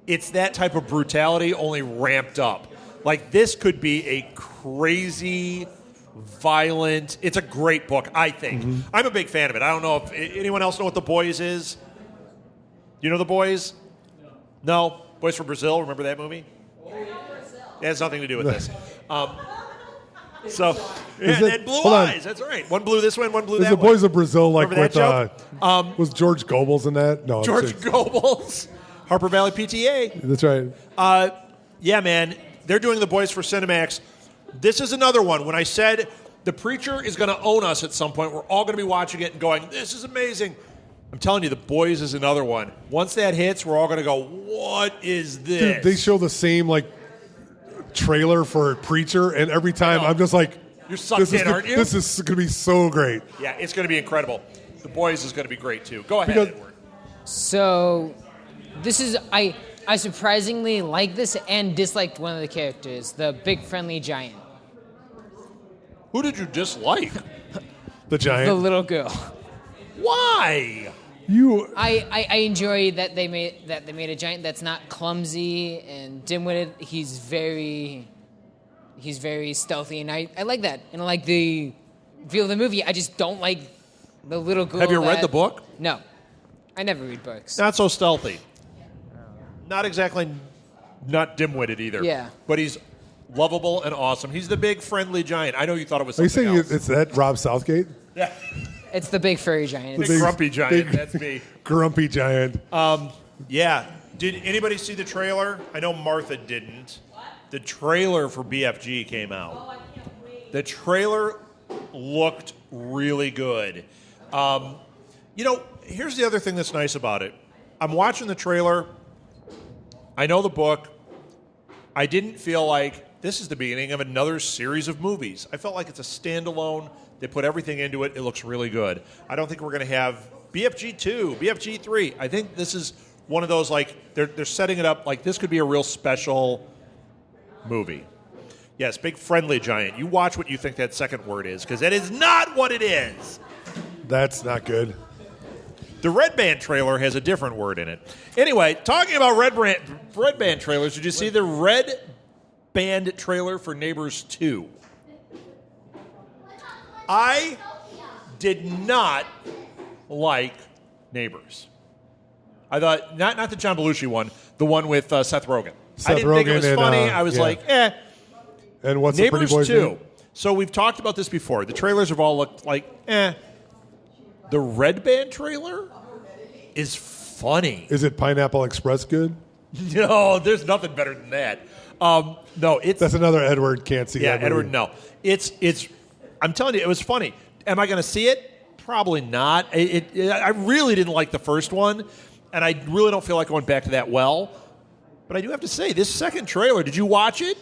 it's that type of brutality only ramped up. Like, this could be a crazy, violent. It's a great book, I think. Mm-hmm. I'm a big fan of it. I don't know if anyone else know what The Boys is. You know The Boys? No? Boys from Brazil. Remember that movie? It has nothing to do with this. And blue hold on. eyes. That's right. One blue this way, and one blue Is that the way. Boys of Brazil like Remember with that was George Goebbels in that? No, George it's- Goebbels, Harper Valley PTA. That's right. Yeah, man. They're doing The Boys for Cinemax. This is another one. When I said The Preacher is going to own us at some point, we're all going to be watching it and going, this is amazing. I'm telling you, The Boys is another one. Once that hits, we're all going to go, what is this? Dude, they show the same like trailer for Preacher, and every time I'm just like, You're sucked in, aren't you? This is going to be so great. Yeah, it's going to be incredible. The Boys is going to be great, too. Go ahead, Because- Edward. So, this is I surprisingly like this and disliked one of the characters, the big friendly giant, Who did you dislike? The giant. the little girl. Why? You. I enjoy that they made a giant that's not clumsy and dim-witted. He's very stealthy, and I like that. And I like the feel of the movie. I just don't like the little girl. Have you read the book? No, I never read books. Not so stealthy. Not exactly not dim-witted either. Yeah. But he's lovable and awesome. He's the big friendly giant. I know you thought it was Are you something saying else. it's that Rob Southgate? Yeah. It's the big furry giant. Big grumpy giant. That's me. Grumpy giant. Yeah. Did anybody see the trailer? I know Martha didn't. The trailer for BFG came out. The trailer looked really good. Here's the other thing that's nice about it. I'm watching the trailer. I know the book. I didn't feel like this is the beginning of another series of movies. I felt like it's a standalone. They put everything into it. It looks really good. I don't think we're going to have BFG 2, BFG 3. I think this is one of those, like, they're setting it up like this could be a real special movie. Yes, big friendly giant. You watch what you think that second word is, because that is not what it is. That's not good. The Red Band trailer has a different word in it. Anyway, talking about Red Band trailers, did you see the Red Band trailer for Neighbors 2? I did not like Neighbors. I thought, not the John Belushi one, the one with Seth Rogen. I didn't think it was funny. I was like, eh. And what's Neighbors the pretty boy's 2. name? So we've talked about this before. The trailers have all looked like, eh. The Red Band trailer is funny. Is it Pineapple Express good? No, there's nothing better than that. No, it's That's another Edward can't see. yeah, that movie. Edward. No, it's. I'm telling you, it was funny. Am I going to see it? Probably not. I really didn't like the first one, and I really don't feel like going back to that well. But I do have to say, this second trailer. Did you watch it?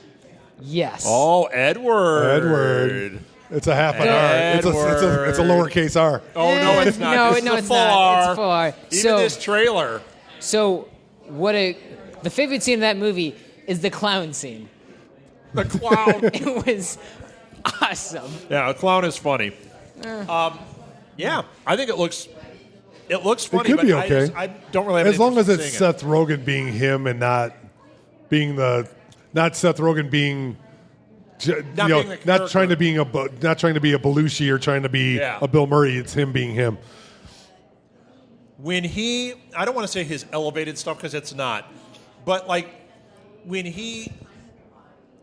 Yes. Oh, Edward. It's a half an R. It's a lowercase R. Oh no, it's not. This is a it's full not. R. It's a full R. Even this trailer. So the favorite scene of that movie is the clown scene. The clown. It was awesome. Yeah, a clown is funny. Yeah, I think it looks funny. could but be okay. I don't really have As any long as interest it's in seeing Seth Rogen being him and not Seth Rogen being. Not being the not trying character. not trying to be a Belushi or trying to be Yeah. a Bill Murray. It's him being him. When I don't want to say his elevated stuff because it's not, but like when he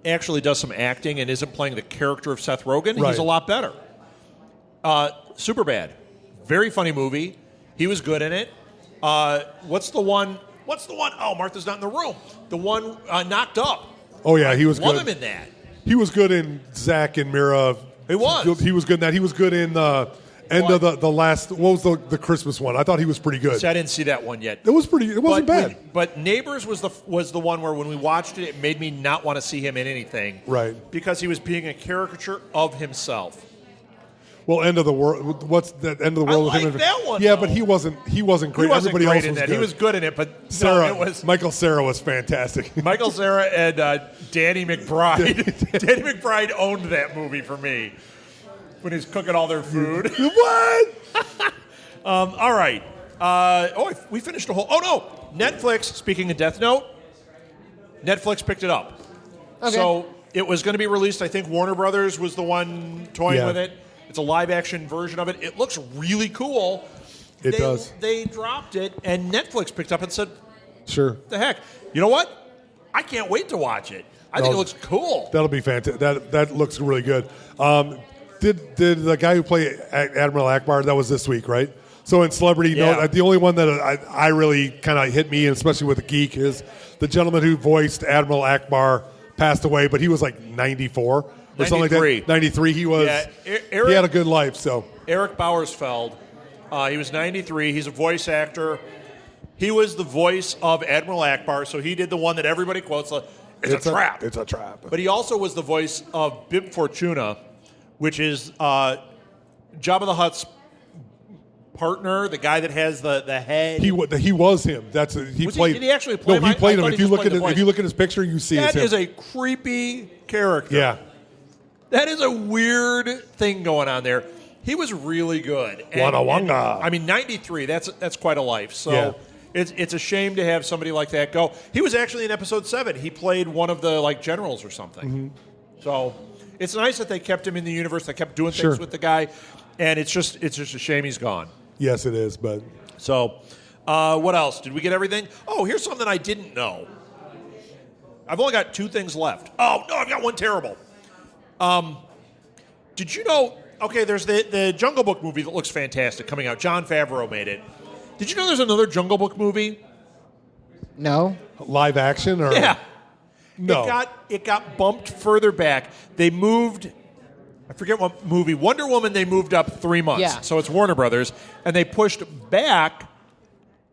actually does some acting and isn't playing the character of Seth Rogen, Right. he's a lot better. Superbad, very funny movie. He was good in it. What's the one? Oh, Martha's not in the room. The one Knocked Up. Oh yeah, he was Love good. him in that. He was good in Zach and Mira. He was. He was good in that. He was good in the end of the last. What was the Christmas one? I thought he was pretty good. See, I didn't see that one yet. It was pretty. It wasn't bad. But Neighbors was the one where when we watched it, it made me not want to see him in anything. Right. Because he was being a caricature of himself. Well, End of the World. What's that? End of the World I with him? like that one, Yeah, though. but he wasn't great. He wasn't Everybody great else in was that. good. He was good in it, but Sarah, no, it was Michael Cera was fantastic. Michael Cera and Danny McBride. Danny McBride owned that movie for me when he's cooking all their food. What? All right. We finished a whole. Oh no, Netflix. Speaking of Death Note, Netflix picked it up. Okay. So it was going to be released. I think Warner Brothers was the one toying Yeah. with it. It's a live-action version of it. It looks really cool. It does. They dropped it, and Netflix picked up and said, Sure. "The heck! You know what? I can't wait to watch it. I think it looks cool." That'll be fantastic. That looks really good. Did the guy who played Admiral Akbar? That was this week, right? So in Celebrity Yeah. Note, the only one that I really kind of hit me, and especially with the geek, is the gentleman who voiced Admiral Akbar passed away, but he was like 94 or something like 93. that. 93. He was. Yeah, he had a good life. So Eric Bowersfeld. He was 93. He's a voice actor. He was the voice of Admiral Akbar, so he did the one that everybody quotes. It's a trap. It's a trap. But he also was the voice of Bib Fortuna, which is Jabba the Hutt's partner, the guy that has the head. He was him. Played. Did he actually play him? No, he played him. If you look at his picture, you see that it's him. is a creepy character. Yeah. That is a weird thing going on there. He was really good. Wanga. I mean, 93. That's quite a life. So Yeah. it's a shame to have somebody like that go. He was actually in episode 7. He played one of the generals or something. Mm-hmm. So it's nice that they kept him in the universe. They kept doing things with the guy, and it's just a shame he's gone. Yes, it is. But so, what else? Did we get everything? Oh, here's something I didn't know. I've only got 2 things left. Oh no, I've got one terrible. Did you know? Okay, there's the Jungle Book movie that looks fantastic coming out. Jon Favreau made it. Did you know there's another Jungle Book movie? No. live action or Yeah. no? It got bumped further back. They moved. I forget what movie. Wonder Woman. They moved up 3 months. Yeah. So it's Warner Brothers, and they pushed back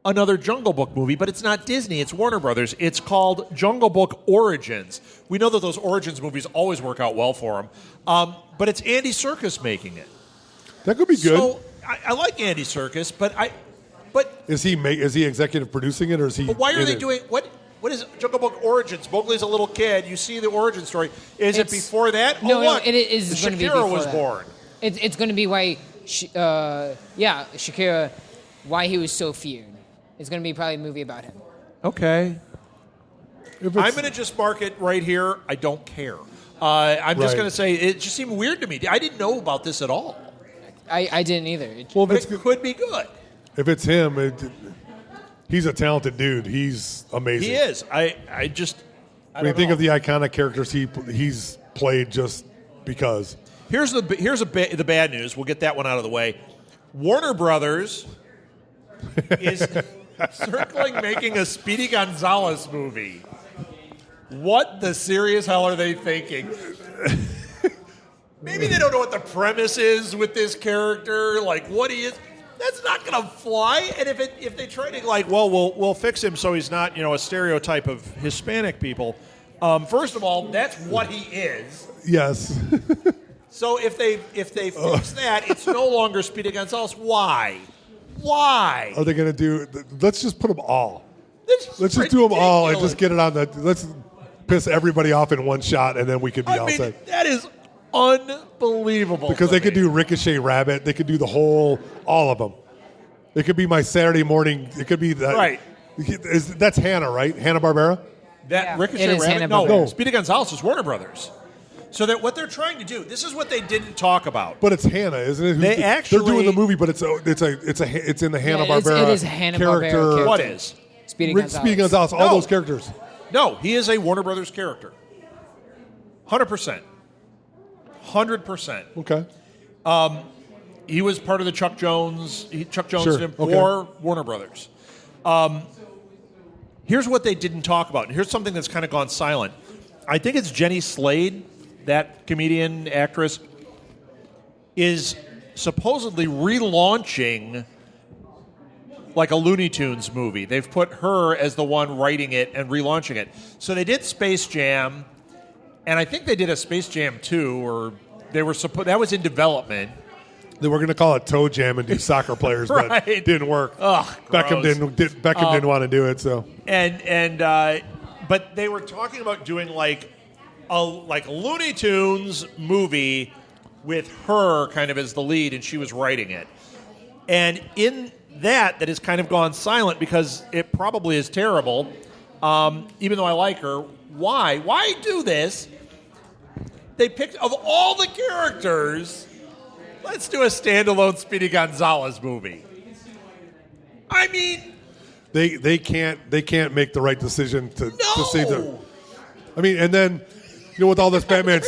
another Jungle Book movie, but it's not Disney. It's Warner Brothers. It's called Jungle Book Origins. We know that those Origins movies always work out well for them, but it's Andy Serkis making it. That could be good. So I like Andy Serkis, but Is he executive producing it, or is he? But why are in they it? doing what? What is Jungle Book Origins? Mowgli's a little kid. You see the origin story. Is it before that? No, look, it is going to be Shakira before was that. born. It's going to be why, Shakira, why he was so feared. It's going to be probably a movie about him. Okay. If I'm it's- going to just mark it right here. I don't care. I'm just Right. going to say it just seemed weird to me. I didn't know about this at all. I didn't either. Well, But it could be good. if it's him, he's a talented dude. He's amazing. He is. I When you think of the iconic characters he's played, just because. Here's the bad news. We'll get that one out of the way. Warner Brothers is circling making a Speedy Gonzalez movie. What the serious hell are they thinking? Maybe they don't know what the premise is with this character, like what he is. That's not going to fly. And if they try to we'll fix him so he's not a stereotype of Hispanic people. First of all, that's what he is. Yes. So if they fix that, it's no longer Speedy Gonzalez. Why? Why? Are they going to do? Let's just put them all. This is Let's just do them all and ridiculous. just get it on the. Let's piss everybody off in one shot, and then we could be all set. That is unbelievable. Because to they could me. do Ricochet Rabbit. They could do all of them. It could be my Saturday morning. It could be that. Right. That's Hanna, right? Hanna-Barbera? That Yeah, Ricochet it is Rabbit. Hanna-Barbera. No. Speedy Gonzalez is Warner Brothers. So that what they're trying to do, this is what they didn't talk about. But it's Hanna, isn't it? They they're doing the movie, but it's in the Hanna-Barbera it is a Hanna-Barbera character. What is? Speedy Gonzalez. Speedy Gonzalez, all No. those characters. No, he is a Warner Brothers character. 100%. 100%. Okay. He was part of the Chuck Jones Sure, did him okay. for Warner Brothers. Here's what they didn't talk about. Here's something that's kind of gone silent. I think it's Jenny Slade, that comedian, actress, is supposedly relaunching like a Looney Tunes movie. They've put her as the one writing it and relaunching it. So they did Space Jam, and I think they did a Space Jam 2, or they were that was in development. They were going to call it Toe Jam and do soccer players, Right. but it didn't work. Ugh, Beckham gross. didn't want to do it. So But they were talking about doing like a Looney Tunes movie with her kind of as the lead, and she was writing it. And in that has kind of gone silent because it probably is terrible. Even though I like her, why? Why do this? They picked of all the characters. Let's do a standalone Speedy Gonzalez movie. I mean, they can't make the right decision to say the. no. I mean, and then with all this Batman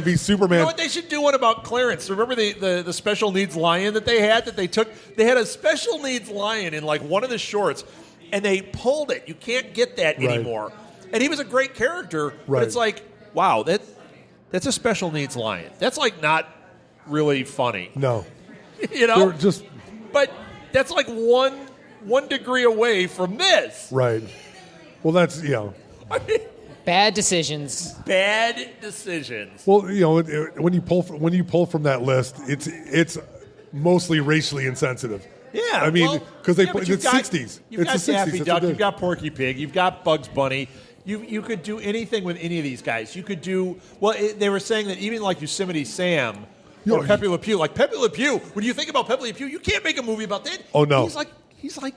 v Superman. You know what? They should do one about Clarence. Remember the special needs lion that they had? That they took. They had a special needs lion in like one of the shorts, and they pulled it. You can't get that Right. anymore. And he was a great character. But Right. it's like, wow, that's a special needs lion. That's like not really funny. No, You know. they're just But that's like one degree away from this. right. Well, that's I mean, Bad decisions. Bad decisions. Well, when you pull from that list, it's mostly racially insensitive. Yeah, I mean, because but it's 60s. You've It's got the 60s. Daffy That's Duck, what you've got Porky Pig, you've got Bugs Bunny. You could do anything with any of these guys. You could do they were saying that even like Yosemite Sam or Pepe Le Pew. Like Pepe Le Pew, when you think about Pepe Le Pew, you can't make a movie about that. Oh no, he's like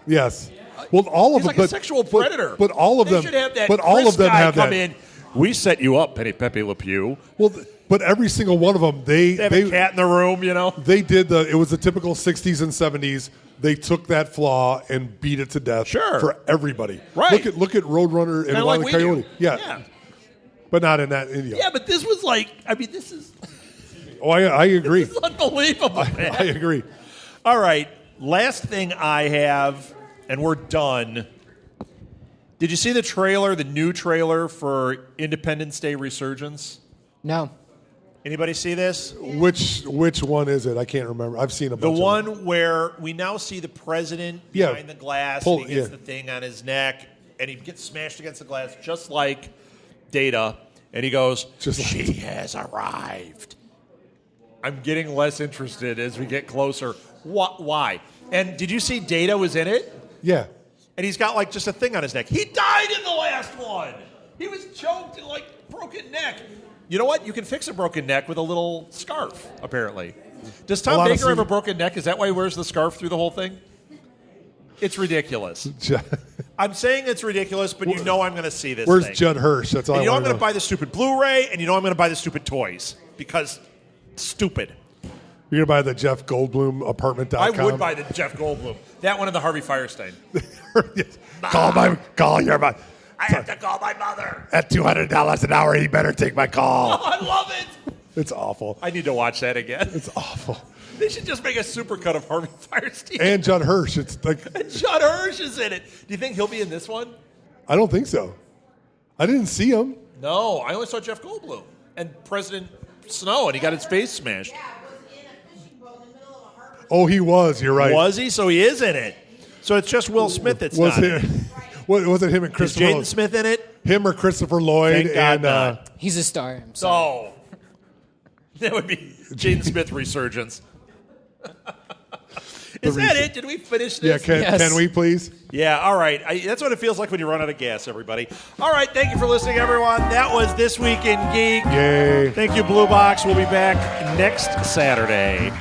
yes. Well, all of he's them, like a sexual predator. But all of them should have that. But all Chris of them guy have come that. in. We set you up, Pepe Le Pew. Well, but every single one of them, they have a cat in the room. They did it was the typical 60s and 70s. They took that flaw and beat it to death for everybody. Right. Look at Roadrunner and Wile E. Coyote. Yeah. But not in that. Yeah, but this was this is. Oh, I agree. This is unbelievable, man. I agree. All right, last thing I have, and we're done. Did you see the new trailer for Independence Day Resurgence? No. Anybody see this? Which one is it? I can't remember. I've seen a bunch The of them. one where we now see the president behind the glass, and he gets the thing on his neck, and he gets smashed against the glass, just like Data, and he goes, "She has arrived." I'm getting less interested as we get closer. Why? And did you see Data was in it? Yeah. And he's got just a thing on his neck. He died in the last one. He was choked and broken neck. You know what? You can fix a broken neck with a little scarf, apparently. Does Tom Baker have a broken neck? Is that why he wears the scarf through the whole thing? It's ridiculous. I'm saying it's ridiculous, but I'm going to see this Where's thing. Judd Hirsch? That's all and I I'm want going to to buy the stupid Blu-ray, and I'm going to buy the stupid toys because stupid. You're going to buy the Jeff Goldblum apartment.com? I would buy the Jeff Goldblum. That one and the Harvey Firestein. Call your mother. I have to call my mother. At $200 an hour, he better take my call. Oh, I love it. It's awful. I need to watch that again. It's awful. They should just make a supercut of Harvey Firestein. And Judd Hirsch. It's And Judd Hirsch is in it. Do you think he'll be in this one? I don't think so. I didn't see him. No, I only saw Jeff Goldblum and President Snow, and he got his face smashed. Oh, he was. You're right. Was he? So he is in it. So it's just Will Smith that's not in it. Was it him and Is Christopher? Jaden Smith in it? Him or Christopher Lloyd? Thank God and not. He's a star. I'm sorry. So that would be Jaden Smith resurgence. Is that it? Did we finish this? Yeah, can we please? Yeah, all right. That's what it feels like when you run out of gas, everybody. All right, thank you for listening, everyone. That was This Week in Geek. Yay. Thank you, Blue Box. We'll be back next Saturday.